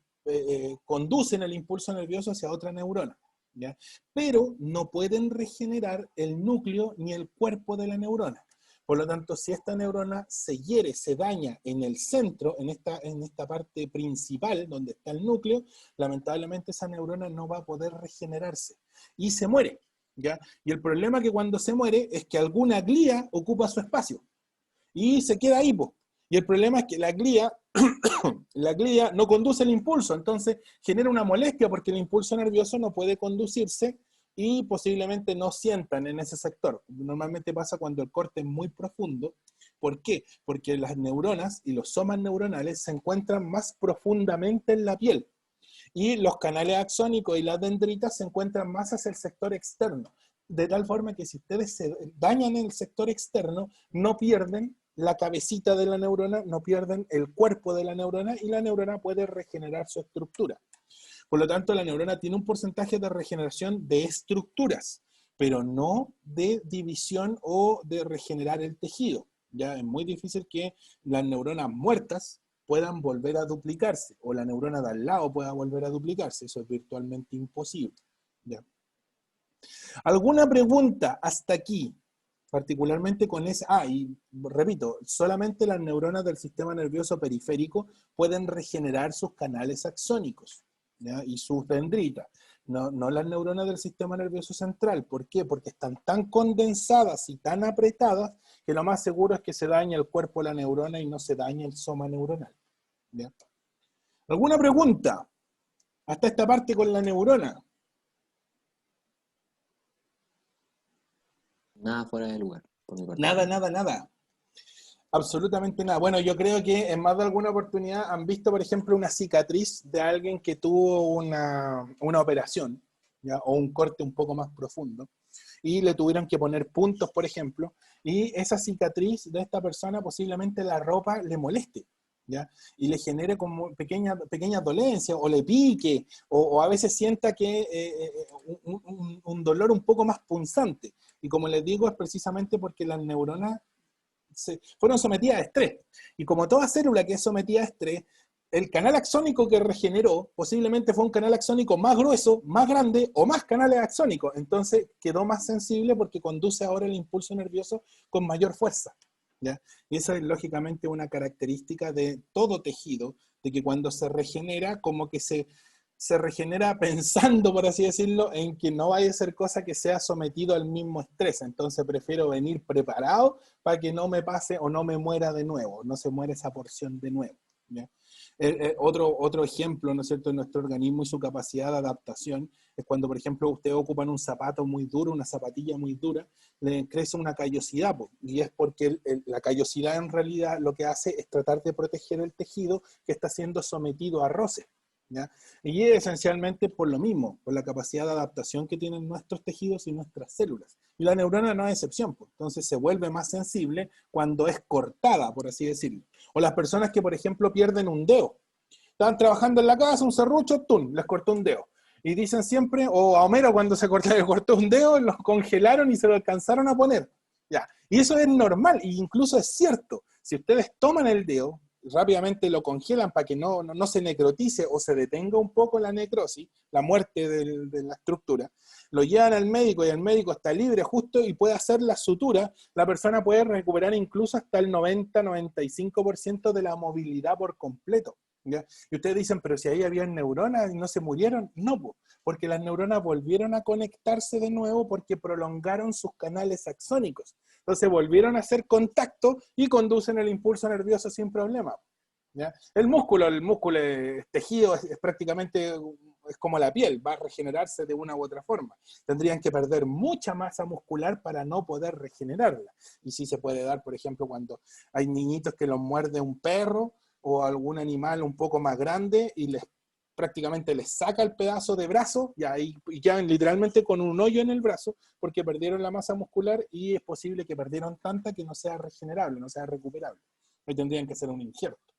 conducen el impulso nervioso hacia otra neurona, ¿ya? Pero no pueden regenerar el núcleo ni el cuerpo de la neurona. Por lo tanto, si esta neurona se hiere, se daña en el centro, en esta parte principal donde está el núcleo, lamentablemente esa neurona no va a poder regenerarse y se muere, ¿ya? Y el problema que cuando se muere es que alguna glía ocupa su espacio y se queda ahí, po. Y el problema es que la glía no conduce el impulso, entonces genera una molestia porque el impulso nervioso no puede conducirse y posiblemente no sientan en ese sector. Normalmente pasa cuando el corte es muy profundo. ¿Por qué? Porque las neuronas y los somas neuronales se encuentran más profundamente en la piel y los canales axónicos y las dendritas se encuentran más hacia el sector externo. De tal forma que si ustedes se dañan en el sector externo, no pierden la cabecita de la neurona, no pierden el cuerpo de la neurona y la neurona puede regenerar su estructura. Por lo tanto, la neurona tiene un porcentaje de regeneración de estructuras, pero no de división o de regenerar el tejido. Ya es muy difícil que las neuronas muertas puedan volver a duplicarse, o la neurona de al lado pueda volver a duplicarse. Eso es virtualmente imposible. ¿Ya? ¿Alguna pregunta hasta aquí? Particularmente con ese... y repito, solamente las neuronas del sistema nervioso periférico pueden regenerar sus canales axónicos, ¿ya? Y sus dendritas. No las neuronas del sistema nervioso central. ¿Por qué? Porque están tan condensadas y tan apretadas que lo más seguro es que se dañe el cuerpo de la neurona y no se dañe el soma neuronal. ¿Ya? ¿Alguna pregunta? Hasta esta parte con la neurona. Nada fuera de lugar, por mi parte. Nada. Absolutamente nada. Bueno, yo creo que en más de alguna oportunidad han visto, por ejemplo, una cicatriz de alguien que tuvo una operación, ¿ya? O un corte un poco más profundo, y le tuvieron que poner puntos, por ejemplo, y esa cicatriz de esta persona posiblemente la ropa le moleste, ¿ya? Y le genere como pequeñas dolencias, o le pique, o a veces sienta que un dolor un poco más punzante. Y como les digo, es precisamente porque las neuronas fueron sometidas a estrés. Y como toda célula que es sometida a estrés, el canal axónico que regeneró posiblemente fue un canal axónico más grueso, más grande o más canales axónicos. Entonces quedó más sensible porque conduce ahora el impulso nervioso con mayor fuerza, ¿ya? Y esa es lógicamente una característica de todo tejido, de que cuando se regenera, como que se regenera pensando, por así decirlo, en que no vaya a ser cosa que sea sometido al mismo estrés. Entonces prefiero venir preparado para que no me pase o no me muera de nuevo, no se muere esa porción de nuevo, ¿ya? Otro ejemplo, ¿no es cierto?, de nuestro organismo y su capacidad de adaptación es cuando, por ejemplo, ustedes ocupan un zapato muy duro, una zapatilla muy dura, le crece una callosidad, y es porque la callosidad en realidad lo que hace es tratar de proteger el tejido que está siendo sometido a roce, ¿ya? Y es esencialmente por lo mismo, por la capacidad de adaptación que tienen nuestros tejidos y nuestras células. Y la neurona no es excepción, pues. Entonces se vuelve más sensible cuando es cortada, por así decirlo. O las personas que, por ejemplo, pierden un dedo. Estaban trabajando en la casa, un serrucho, ¡tum!, les cortó un dedo. Y dicen siempre, o a Homero cuando le cortó un dedo, lo congelaron y se lo alcanzaron a poner. Ya. Y eso es normal, e incluso es cierto. Si ustedes toman el dedo, rápidamente lo congelan para que no se necrotice o se detenga un poco la necrosis, la muerte de la estructura, lo llevan al médico y el médico está libre justo y puede hacer la sutura, la persona puede recuperar incluso hasta el 90-95% de la movilidad por completo. ¿Ya? Y ustedes dicen, pero si ahí había neuronas y no se murieron, no, porque las neuronas volvieron a conectarse de nuevo porque prolongaron sus canales axónicos. Entonces volvieron a hacer contacto y conducen el impulso nervioso sin problema. ¿Ya? El músculo es tejido, es prácticamente es como la piel, va a regenerarse de una u otra forma. Tendrían que perder mucha masa muscular para no poder regenerarla. Y sí se puede dar, por ejemplo, cuando hay niñitos que los muerde un perro o algún animal un poco más grande y prácticamente les saca el pedazo de brazo y quedan literalmente con un hoyo en el brazo porque perdieron la masa muscular y es posible que perdieron tanta que no sea regenerable, no sea recuperable. Ahí tendrían que hacer un injerto.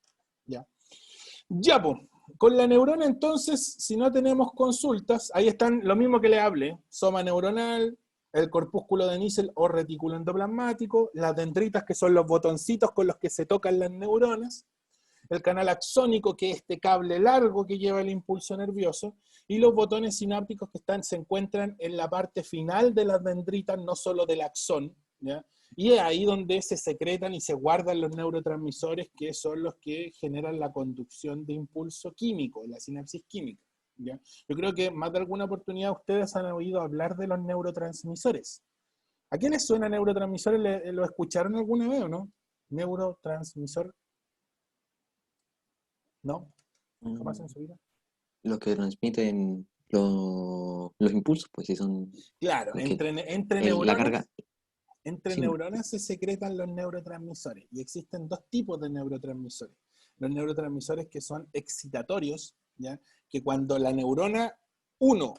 Ya, pues, con la neurona entonces, si no tenemos consultas, ahí están lo mismo que le hablé, soma neuronal, el corpúsculo de Nissl o retículo endoplasmático, las dendritas que son los botoncitos con los que se tocan las neuronas, el canal axónico, que es este cable largo que lleva el impulso nervioso, y los botones sinápticos que se encuentran en la parte final de las dendritas, no solo del axón, ¿ya? Y es ahí donde se secretan y se guardan los neurotransmisores, que son los que generan la conducción de impulso químico, la sinapsis química, ¿ya? Yo creo que más de alguna oportunidad ustedes han oído hablar de los neurotransmisores. ¿A quién les suena neurotransmisores? ¿Lo escucharon alguna vez o no? Neurotransmisor. ¿No? ¿Jamás en su vida? Los que transmiten los impulsos, pues sí son... Claro, los que- entre la neuronas, carga... entre Sí, neuronas se secretan los neurotransmisores y existen dos tipos de neurotransmisores. Los neurotransmisores que son excitatorios, ¿ya? Que cuando la neurona 1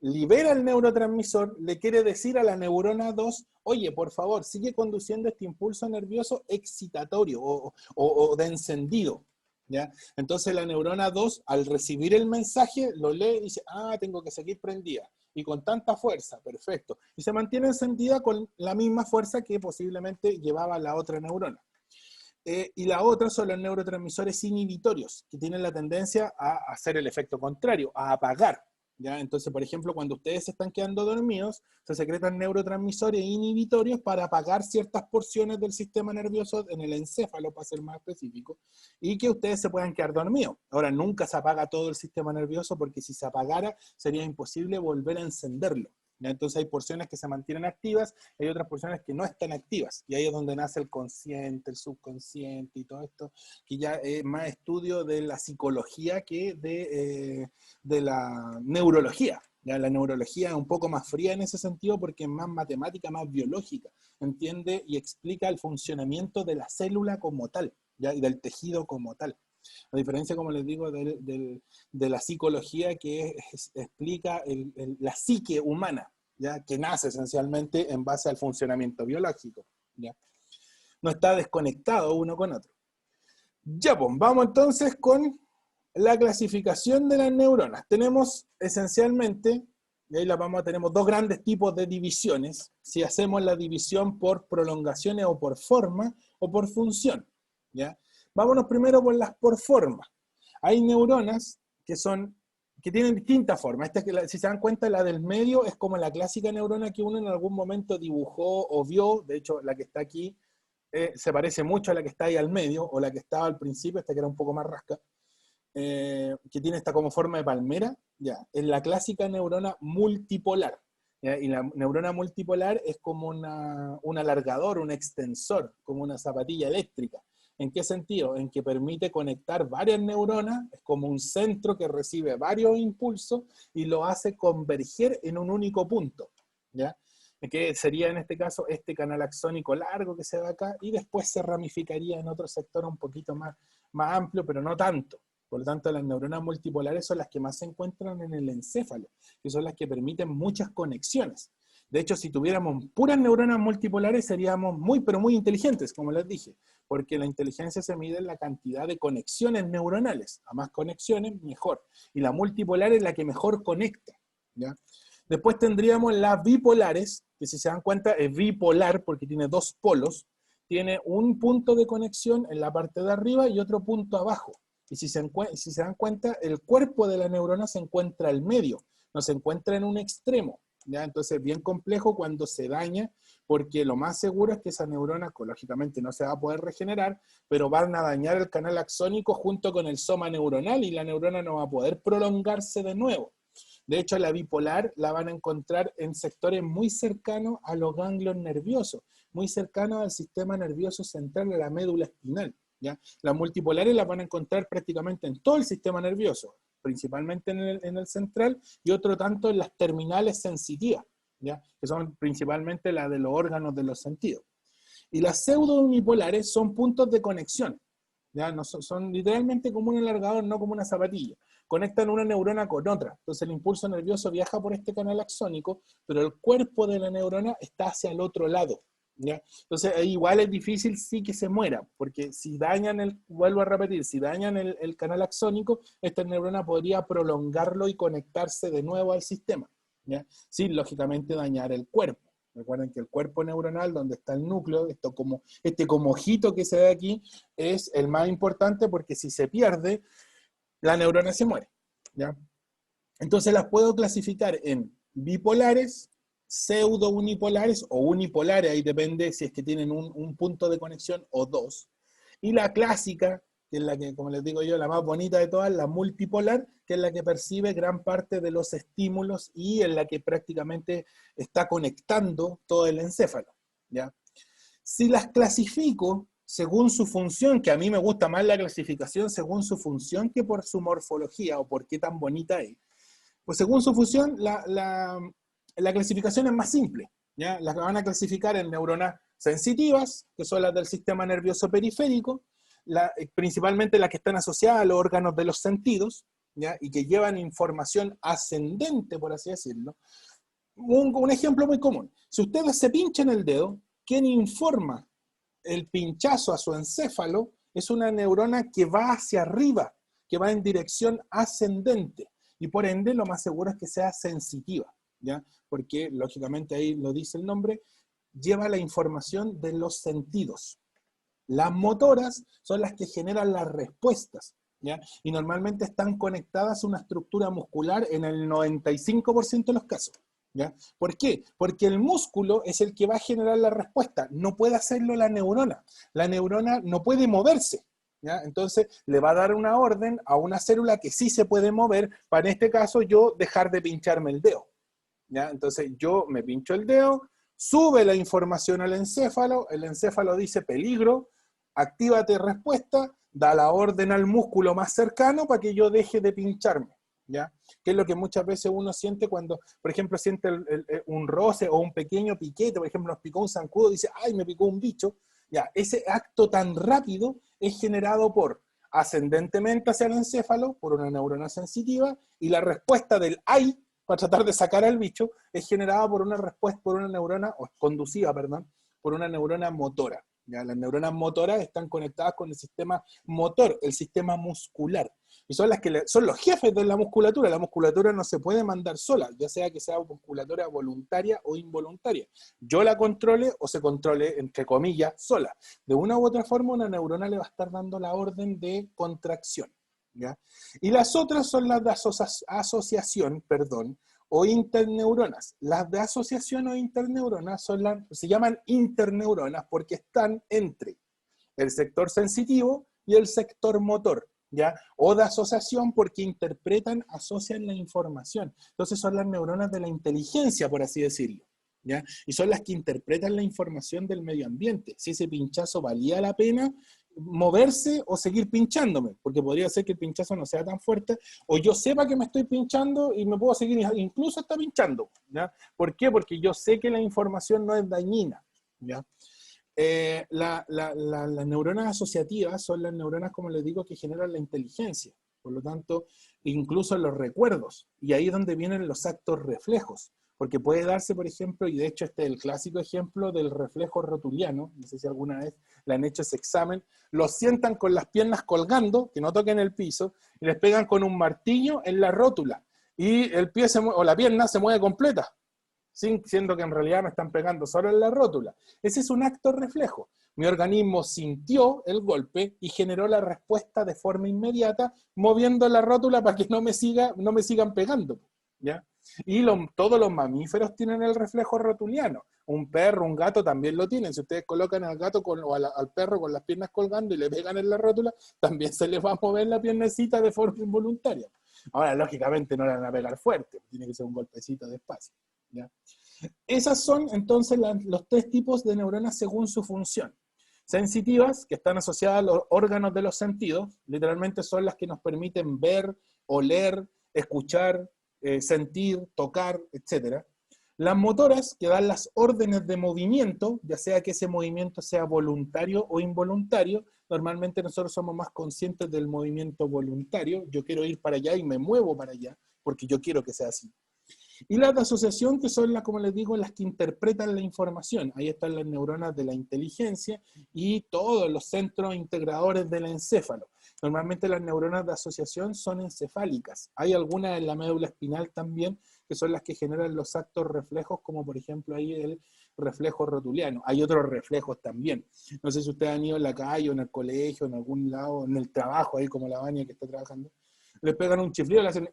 libera el neurotransmisor, le quiere decir a la neurona 2, oye, por favor, sigue conduciendo este impulso nervioso excitatorio o de encendido. ¿Ya? Entonces la neurona 2, al recibir el mensaje, lo lee y dice, tengo que seguir prendida. Y con tanta fuerza, perfecto. Y se mantiene encendida con la misma fuerza que posiblemente llevaba la otra neurona. Y la otra son los neurotransmisores inhibitorios, que tienen la tendencia a hacer el efecto contrario, a apagar. ¿Ya? Entonces, por ejemplo, cuando ustedes se están quedando dormidos, se secretan neurotransmisores inhibitorios para apagar ciertas porciones del sistema nervioso en el encéfalo, para ser más específico, y que ustedes se puedan quedar dormidos. Ahora, nunca se apaga todo el sistema nervioso, porque si se apagara, sería imposible volver a encenderlo. ¿Ya? Entonces hay porciones que se mantienen activas, hay otras porciones que no están activas, y ahí es donde nace el consciente, el subconsciente y todo esto, que ya es más estudio de la psicología que de la neurología. ¿Ya? La neurología es un poco más fría en ese sentido porque es más matemática, más biológica, entiende y explica el funcionamiento de la célula como tal, ¿ya? Y del tejido como tal. A diferencia, como les digo, de la psicología que explica la psique humana, ¿ya? Que nace esencialmente en base al funcionamiento biológico. ¿Ya? No está desconectado uno con otro. Ya, pues, vamos entonces con la clasificación de las neuronas. Tenemos esencialmente, y ahí tenemos dos grandes tipos de divisiones, si hacemos la división por prolongaciones o por forma o por función. ¿Ya? Vámonos primero por forma. Hay neuronas que tienen distintas formas. Si se dan cuenta, la del medio es como la clásica neurona que uno en algún momento dibujó o vio. De hecho, la que está aquí se parece mucho a la que está ahí al medio, o la que estaba al principio, esta que era un poco más rasca, que tiene esta como forma de palmera. Ya, es la clásica neurona multipolar. ¿Ya? Y la neurona multipolar es como un alargador, un extensor, como una zapatilla eléctrica. ¿En qué sentido? En que permite conectar varias neuronas, es como un centro que recibe varios impulsos y lo hace converger en un único punto. ¿Ya? Que sería en este caso este canal axónico largo que se ve acá, y después se ramificaría en otro sector un poquito más amplio, pero no tanto. Por lo tanto, las neuronas multipolares son las que más se encuentran en el encéfalo, que son las que permiten muchas conexiones. De hecho, si tuviéramos puras neuronas multipolares, seríamos muy, pero muy inteligentes, como les dije, porque la inteligencia se mide en la cantidad de conexiones neuronales. A más conexiones, mejor. Y la multipolar es la que mejor conecta, ¿ya? Después tendríamos las bipolares, que si se dan cuenta es bipolar porque tiene dos polos, tiene un punto de conexión en la parte de arriba y otro punto abajo. Y si se dan cuenta, el cuerpo de la neurona se encuentra al medio, no se encuentra en un extremo, ¿ya? Entonces es bien complejo cuando se daña, porque lo más seguro es que esa neurona, lógicamente no se va a poder regenerar, pero van a dañar el canal axónico junto con el soma neuronal y la neurona no va a poder prolongarse de nuevo. De hecho, la bipolar la van a encontrar en sectores muy cercanos a los ganglios nerviosos, muy cercanos al sistema nervioso central, a la médula espinal, ¿ya? Las multipolares las van a encontrar prácticamente en todo el sistema nervioso, principalmente en el central, y otro tanto en las terminales sensitivas, ¿ya? Que son principalmente las de los órganos de los sentidos. Y las pseudo-unipolares son puntos de conexión, ¿ya? No son literalmente como un alargador, no como una zapatilla. Conectan una neurona con otra. Entonces el impulso nervioso viaja por este canal axónico, pero el cuerpo de la neurona está hacia el otro lado, ¿ya? Entonces igual es difícil sí que se muera, porque si dañan vuelvo a repetir, si dañan el canal axónico, esta neurona podría prolongarlo y conectarse de nuevo al sistema, ¿ya? Sin lógicamente dañar el cuerpo. Recuerden que el cuerpo neuronal, donde está el núcleo, este como ojito que se ve aquí, es el más importante porque si se pierde, la neurona se muere, ¿ya? Entonces las puedo clasificar en bipolares, pseudo-unipolares o unipolares, ahí depende si es que tienen un punto de conexión o dos. Y la clásica, que es la que, como les digo yo, la más bonita de todas, la multipolar, que es la que percibe gran parte de los estímulos y en la que prácticamente está conectando todo el encéfalo, ¿ya? Si las clasifico según su función, que a mí me gusta más la clasificación según su función que por su morfología o por qué tan bonita es, pues según su función, la clasificación es más simple, ¿ya? Las van a clasificar en neuronas sensitivas, que son las del sistema nervioso periférico, principalmente las que están asociadas a los órganos de los sentidos, ¿ya? Y que llevan información ascendente, por así decirlo. Un ejemplo muy común. Si ustedes se pinchan el dedo, ¿quién informa el pinchazo a su encéfalo? Es una neurona que va hacia arriba, que va en dirección ascendente. Y por ende, lo más seguro es que sea sensitiva, ¿ya? Porque, lógicamente, ahí lo dice el nombre, lleva la información de los sentidos. Las motoras son las que generan las respuestas, ¿ya? Y normalmente están conectadas a una estructura muscular en el 95% de los casos, ¿ya? ¿Por qué? Porque el músculo es el que va a generar la respuesta, no puede hacerlo la neurona. La neurona no puede moverse, ¿ya? Entonces le va a dar una orden a una célula que sí se puede mover, para en este caso yo dejar de pincharme el dedo, ¿ya? Entonces yo me pincho el dedo, sube la información al encéfalo, el encéfalo dice peligro, actívate respuesta, da la orden al músculo más cercano para que yo deje de pincharme, ¿ya? Que es lo que muchas veces uno siente cuando, por ejemplo, siente un roce o un pequeño piquete, por ejemplo, nos picó un zancudo, dice, ay, me picó un bicho, ya, ese acto tan rápido es generado ascendentemente hacia el encéfalo, por una neurona sensitiva, y la respuesta del ay, para tratar de sacar al bicho, es generada por una respuesta, por una neurona, o conducida, perdón, por una neurona motora. ¿Ya? Las neuronas motoras están conectadas con el sistema motor, el sistema muscular. Y son las que son los jefes de la musculatura. La musculatura no se puede mandar sola, ya sea que sea musculatura voluntaria o involuntaria. Yo la controle o se controle, entre comillas, sola. De una u otra forma, una neurona le va a estar dando la orden de contracción, ¿ya? Y las otras son las de asociación, o interneuronas. Las de asociación o interneuronas se llaman interneuronas porque están entre el sector sensitivo y el sector motor, ¿ya? O de asociación porque asocian la información. Entonces son las neuronas de la inteligencia, por así decirlo, ¿ya? Y son las que interpretan la información del medio ambiente. Si ese pinchazo valía la pena moverse o seguir pinchándome, porque podría ser que el pinchazo no sea tan fuerte, o yo sepa que me estoy pinchando y me puedo seguir incluso hasta pinchando, ¿ya? ¿Por qué? Porque yo sé que la información no es dañina, ¿ya? Las neuronas asociativas son las neuronas, como les digo, que generan la inteligencia. Por lo tanto, incluso los recuerdos. Y ahí es donde vienen los actos reflejos. Porque puede darse, por ejemplo, y de hecho este es el clásico ejemplo del reflejo rotuliano, no sé si alguna vez le han hecho ese examen, los sientan con las piernas colgando, que no toquen el piso, y les pegan con un martillo en la rótula, y el pie o la pierna se mueve completa, siendo que en realidad me están pegando solo en la rótula. Ese es un acto reflejo. Mi organismo sintió el golpe y generó la respuesta de forma inmediata, moviendo la rótula para que no me sigan pegando, ¿ya? Y todos los mamíferos tienen el reflejo rotuliano. Un perro, un gato también lo tienen. Si ustedes colocan al gato o al perro con las piernas colgando y le pegan en la rótula, también se les va a mover la piernecita de forma involuntaria. Ahora, lógicamente, no le van a pegar fuerte. Tiene que ser un golpecito despacio, ¿ya? Esas son, entonces, los 3 tipos de neuronas según su función. Sensitivas, que están asociadas a los órganos de los sentidos, literalmente son las que nos permiten ver, oler, escuchar, sentir, tocar, etc. Las motoras, que dan las órdenes de movimiento, ya sea que ese movimiento sea voluntario o involuntario. Normalmente nosotros somos más conscientes del movimiento voluntario. Yo quiero ir para allá y me muevo para allá, porque yo quiero que sea así. Y las de asociación, que son, como les digo, las que interpretan la información. Ahí están las neuronas de la inteligencia y todos los centros integradores del encéfalo. Normalmente las neuronas de asociación son encefálicas. Hay algunas en la médula espinal también, que son las que generan los actos reflejos, como por ejemplo ahí el reflejo rotuliano. Hay otros reflejos también. No sé si ustedes han ido en la calle, o en el colegio, en algún lado, en el trabajo, ahí como la Vania que está trabajando. Le pegan un chiflido, le hacen...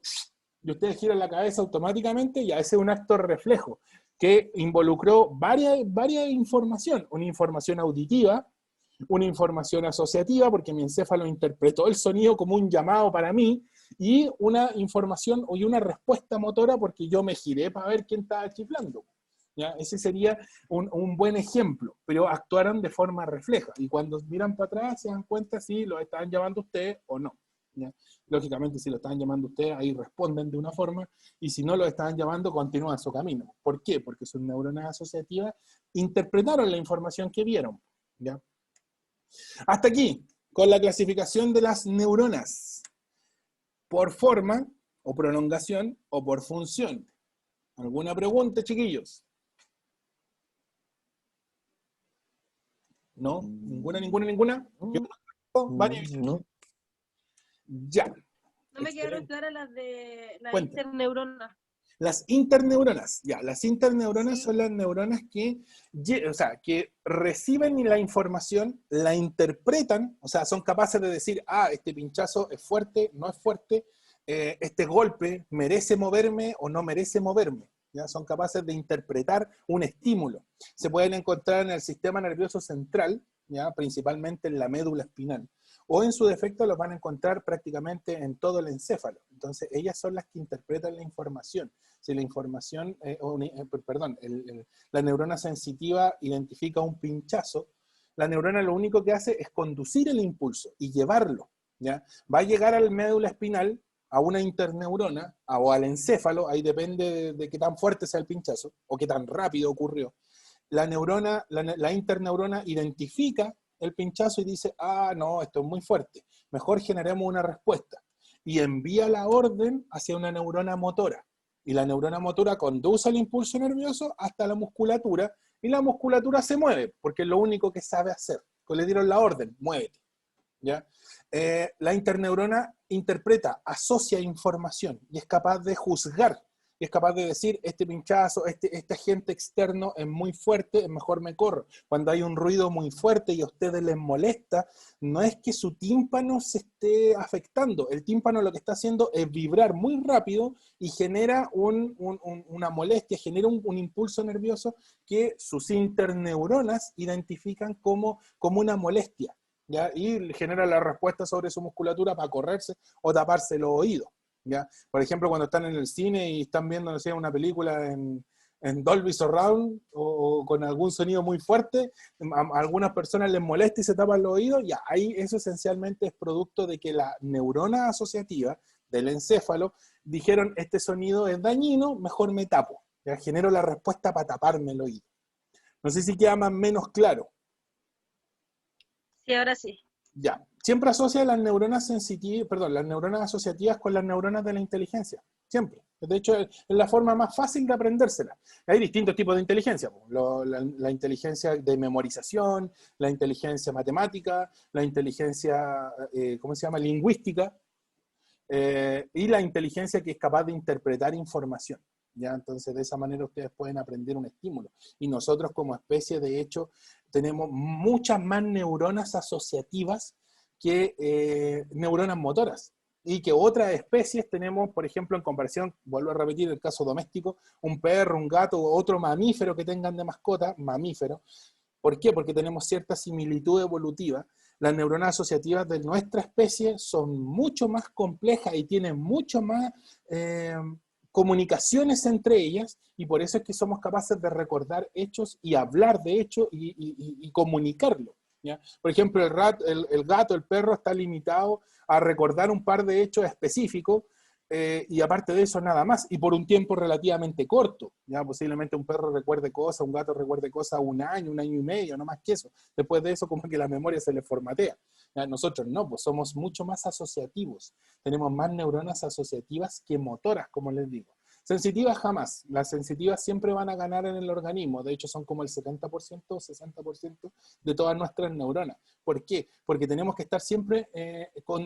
y ustedes giran la cabeza automáticamente, y ese es un acto reflejo que involucró varias información, una información auditiva, una información asociativa, porque mi encéfalo interpretó el sonido como un llamado para mí, y una información y una respuesta motora porque yo me giré para ver quién estaba chiflando. ¿Ya? Ese sería un buen ejemplo, pero actuaron de forma refleja, y cuando miran para atrás se dan cuenta si lo estaban llamando ustedes o no. ¿Ya? Lógicamente, si lo estaban llamando ustedes, ahí responden de una forma, y si no lo estaban llamando, continúan su camino. ¿Por qué? Porque sus neuronas asociativas interpretaron la información que vieron. ¿Ya? Hasta aquí, con la clasificación de las neuronas, por forma, o prolongación, o por función. ¿Alguna pregunta, chiquillos? ¿No? ¿Ninguna? No. Ya. No me quedaron claras las de la Cuenta. interneurona. Las interneuronas, ya, las interneuronas Sí. son las neuronas que reciben la información, la interpretan, o sea, son capaces de decir, este pinchazo es fuerte, no es fuerte, este golpe merece moverme o no merece moverme. ¿Ya? Son capaces de interpretar un estímulo. Se pueden encontrar en el sistema nervioso central, ¿ya? Principalmente en la médula espinal, o en su defecto los van a encontrar prácticamente en todo el encéfalo. Entonces, ellas son las que interpretan la información. Si la información, la neurona sensitiva identifica un pinchazo, la neurona lo único que hace es conducir el impulso y llevarlo, ¿ya? Va a llegar al médula espinal, a una interneurona, o al encéfalo, ahí depende de qué tan fuerte sea el pinchazo, o qué tan rápido ocurrió. La interneurona identifica el pinchazo y dice, no, esto es muy fuerte, mejor generemos una respuesta. Y envía la orden hacia una neurona motora. Y la neurona motora conduce el impulso nervioso hasta la musculatura, y la musculatura se mueve, porque es lo único que sabe hacer. Le dieron la orden, muévete. ¿Ya? La interneurona interpreta, asocia información, y es capaz de juzgar, y es capaz de decir, este pinchazo, este agente externo es muy fuerte, mejor me corro. Cuando hay un ruido muy fuerte y a ustedes les molesta, no es que su tímpano se esté afectando, el tímpano lo que está haciendo es vibrar muy rápido y genera una molestia, genera un impulso nervioso que sus interneuronas identifican como una molestia. ¿Ya? Y genera la respuesta sobre su musculatura para correrse o taparse los oídos. ¿Ya? Por ejemplo, cuando están en el cine y están viendo, no sé, una película en Dolby Surround o con algún sonido muy fuerte, a algunas personas les molesta y se tapan los oídos, ya, ahí eso esencialmente es producto de que la neurona asociativa del encéfalo dijeron, este sonido es dañino, mejor me tapo. Ya genero la respuesta para taparme el oído. No sé si queda más o menos claro. Sí, ahora sí. Ya, siempre asocia las neuronas sensitivas, perdón, las neuronas asociativas con las neuronas de la inteligencia. Siempre. De hecho, es la forma más fácil de aprendérsela. Hay distintos tipos de inteligencia. La inteligencia de memorización, la inteligencia matemática, la inteligencia, ¿cómo se llama? Lingüística, y la inteligencia que es capaz de interpretar información. ¿Ya? Entonces, de esa manera ustedes pueden aprender un estímulo. Y nosotros como especie, de hecho, tenemos muchas más neuronas asociativas que neuronas motoras. Y que otras especies tenemos, por ejemplo, en comparación, vuelvo a repetir el caso doméstico, un perro, un gato o otro mamífero que tengan de mascota, mamífero. ¿Por qué? Porque tenemos cierta similitud evolutiva. Las neuronas asociativas de nuestra especie son mucho más complejas y tienen mucho más comunicaciones entre ellas, y por eso es que somos capaces de recordar hechos y hablar de hechos y comunicarlo. ¿Ya? Por ejemplo, el gato, el perro está limitado a recordar un par de hechos específicos, y aparte de eso nada más, y por un tiempo relativamente corto. ¿Ya? Posiblemente un perro recuerde cosas, un gato recuerde cosas un año y medio, no más que eso. Después de eso como que la memoria se le formatea. ¿Ya? Nosotros no, pues somos mucho más asociativos, tenemos más neuronas asociativas que motoras, como les digo. Sensitivas jamás, las sensitivas siempre van a ganar en el organismo, de hecho son como el 70% o 60% de todas nuestras neuronas. ¿Por qué? Porque tenemos que estar siempre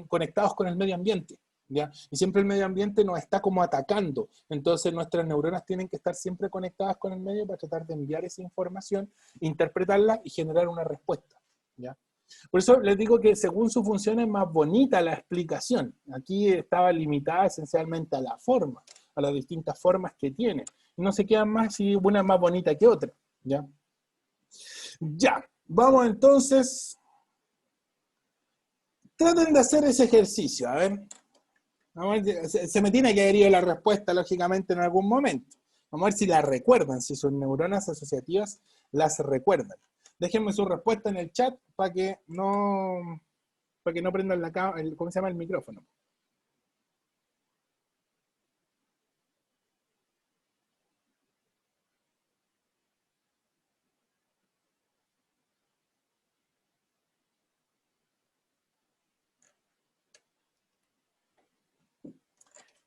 conectados con el medio ambiente. ¿Ya? Y siempre el medio ambiente nos está como atacando, entonces nuestras neuronas tienen que estar siempre conectadas con el medio para tratar de enviar esa información, interpretarla y generar una respuesta. ¿Ya? Por eso les digo que según su función es más bonita la explicación. Aquí estaba limitada esencialmente a la forma, a las distintas formas que tiene, y no se quedan más si una es más bonita que otra. ¿Ya? Ya, vamos entonces, traten de hacer ese ejercicio, a ver. Se me tiene que haber ido la respuesta, lógicamente, en algún momento. Vamos a ver si la recuerdan, si sus neuronas asociativas las recuerdan. Déjenme su respuesta en el chat para que no prendan ¿cómo se llama? El micrófono.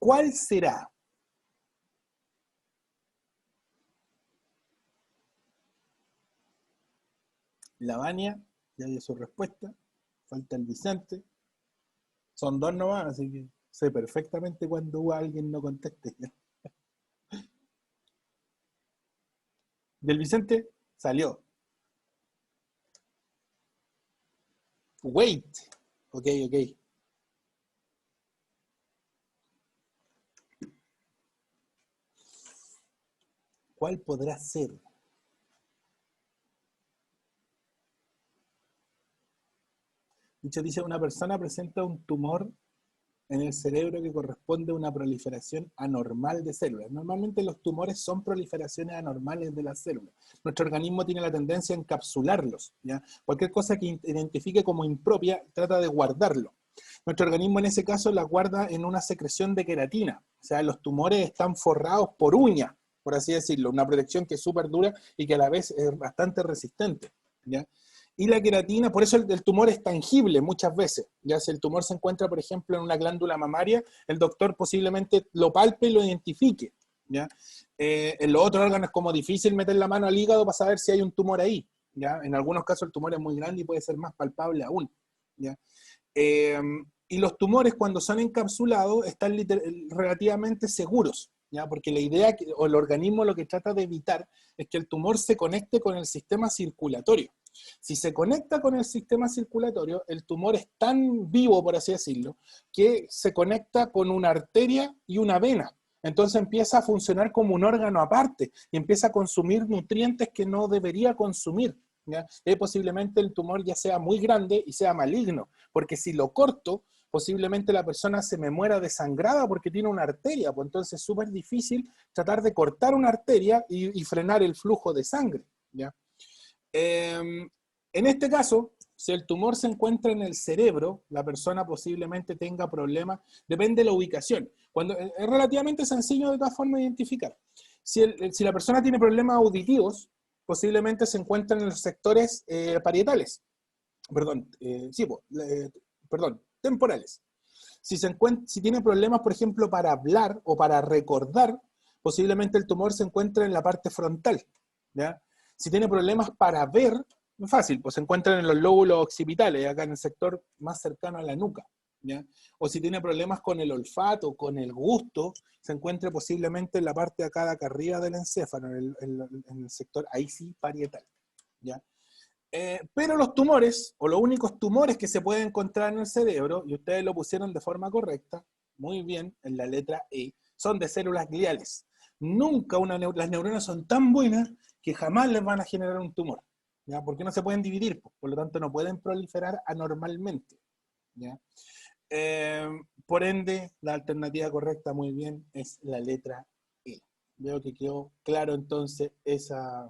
¿Cuál será? La Vania ya dio su respuesta. Falta el Vicente. Son dos nomás, así que sé perfectamente cuando alguien no conteste. Y el Vicente salió. Wait. Ok. ¿Cuál podrá ser? Dicho dice, una persona presenta un tumor en el cerebro que corresponde a una proliferación anormal de células. Normalmente los tumores son proliferaciones anormales de las células. Nuestro organismo tiene la tendencia a encapsularlos. ¿Ya? Cualquier cosa que identifique como impropia trata de guardarlo. Nuestro organismo en ese caso la guarda en una secreción de queratina. O sea, los tumores están forrados por uña, por así decirlo. Una protección que es súper dura y que a la vez es bastante resistente. ¿Ya? Y la queratina, por eso el tumor es tangible muchas veces. Ya si el tumor se encuentra, por ejemplo, en una glándula mamaria, el doctor posiblemente lo palpe y lo identifique. ¿Ya? En los otros órganos es como difícil meter la mano al hígado para saber si hay un tumor ahí. ¿Ya? En algunos casos el tumor es muy grande y puede ser más palpable aún. ¿Ya? Y los tumores cuando son encapsulados están relativamente seguros. ¿Ya? Porque la idea, o el organismo lo que trata de evitar es que el tumor se conecte con el sistema circulatorio. Si se conecta con el sistema circulatorio, el tumor es tan vivo, por así decirlo, que se conecta con una arteria y una vena. Entonces empieza a funcionar como un órgano aparte y empieza a consumir nutrientes que no debería consumir. ¿Ya? Posiblemente el tumor ya sea muy grande y sea maligno, porque si lo corto, posiblemente la persona se me muera desangrada porque tiene una arteria, pues entonces es súper difícil tratar de cortar una arteria y frenar el flujo de sangre. ¿Ya? En este caso, si el tumor se encuentra en el cerebro, la persona posiblemente tenga problemas, depende de la ubicación. Es relativamente sencillo de todas formas identificar. Si la persona tiene problemas auditivos, posiblemente se encuentra en los sectores parietales. Perdón, perdón, temporales. Si tiene problemas, por ejemplo, para hablar o para recordar, posiblemente el tumor se encuentra en la parte frontal, ¿ya? Si tiene problemas para ver, es fácil, pues se encuentran en los lóbulos occipitales, acá en el sector más cercano a la nuca, ¿ya? O si tiene problemas con el olfato, con el gusto, se encuentra posiblemente en la parte de acá arriba del encéfalo, en el sector, ahí sí, parietal, ¿ya? Pero los tumores, o los únicos tumores que se pueden encontrar en el cerebro, y ustedes lo pusieron de forma correcta, muy bien, en la letra E, son de células gliales. Nunca las neuronas son tan buenas que jamás les van a generar un tumor, ¿ya? Porque no se pueden dividir, por lo tanto no pueden proliferar anormalmente, ¿ya? Por ende, la alternativa correcta, muy bien, es la letra E. Veo que quedó claro entonces esa...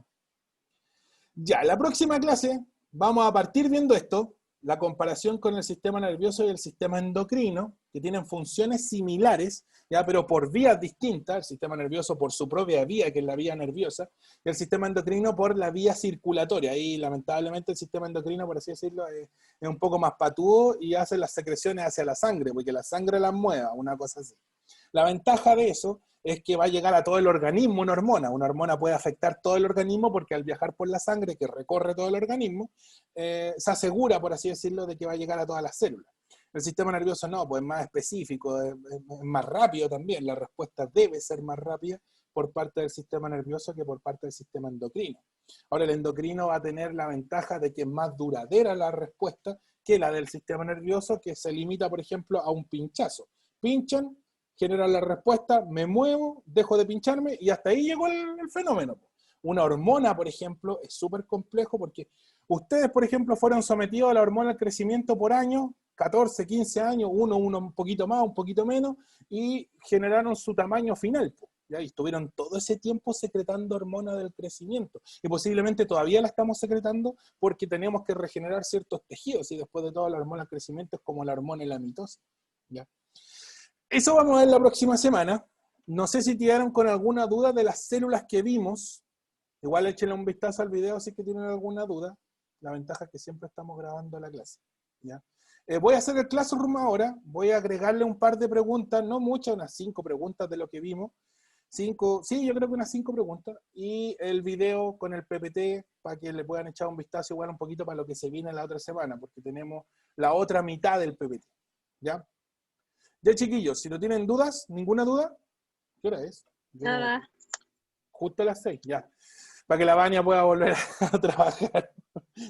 Ya, la próxima clase vamos a partir viendo esto, la comparación con el sistema nervioso y el sistema endocrino, que tienen funciones similares, ya, pero por vías distintas, el sistema nervioso por su propia vía, que es la vía nerviosa, y el sistema endocrino por la vía circulatoria. Y lamentablemente el sistema endocrino, por así decirlo, es un poco más patúo y hace las secreciones hacia la sangre, porque la sangre las mueva, una cosa así. La ventaja de eso es que va a llegar a todo el organismo una hormona. Una hormona puede afectar todo el organismo porque al viajar por la sangre que recorre todo el organismo, se asegura, por así decirlo, de que va a llegar a todas las células. El sistema nervioso no, pues es más específico, es más rápido también. La respuesta debe ser más rápida por parte del sistema nervioso que por parte del sistema endocrino. Ahora, el endocrino va a tener la ventaja de que es más duradera la respuesta que la del sistema nervioso, que se limita, por ejemplo, a un pinchazo. Pinchan, genera la respuesta, me muevo, dejo de pincharme y hasta ahí llegó el fenómeno. Una hormona, por ejemplo, es súper complejo porque ustedes, por ejemplo, fueron sometidos a la hormona del crecimiento por años, 14, 15 años, uno un poquito más, un poquito menos, y generaron su tamaño final, ¿ya? Y estuvieron todo ese tiempo secretando hormona del crecimiento. Y posiblemente todavía la estamos secretando porque tenemos que regenerar ciertos tejidos, y después de todo la hormona del crecimiento es como la hormona de la mitosis, ¿ya? Eso vamos a ver la próxima semana. No sé si quedaron con alguna duda de las células que vimos. Igual échenle un vistazo al video si es que tienen alguna duda. La ventaja es que siempre estamos grabando la clase, ¿ya? Voy a hacer el Classroom ahora. Voy a agregarle un par de preguntas, no muchas, unas 5 preguntas de lo que vimos. 5, sí, yo creo que unas 5 preguntas. Y el video con el PPT para que le puedan echar un vistazo igual un poquito para lo que se viene la otra semana, porque tenemos la otra mitad del PPT, ¿ya? Ya, chiquillos, si no tienen dudas, ninguna duda, ¿qué hora es? Nada. Justo a las 6, ya. Para que la Vania pueda volver a trabajar.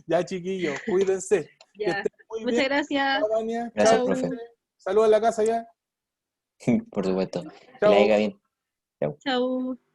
Ya, chiquillos, cuídense. Que Ya. estén muy Muchas bien. gracias. Chao, Vania. Gracias, Chao, profe. cuídense. Saludos a la casa ya. Por supuesto. Que Chao. la haga bien. Chau.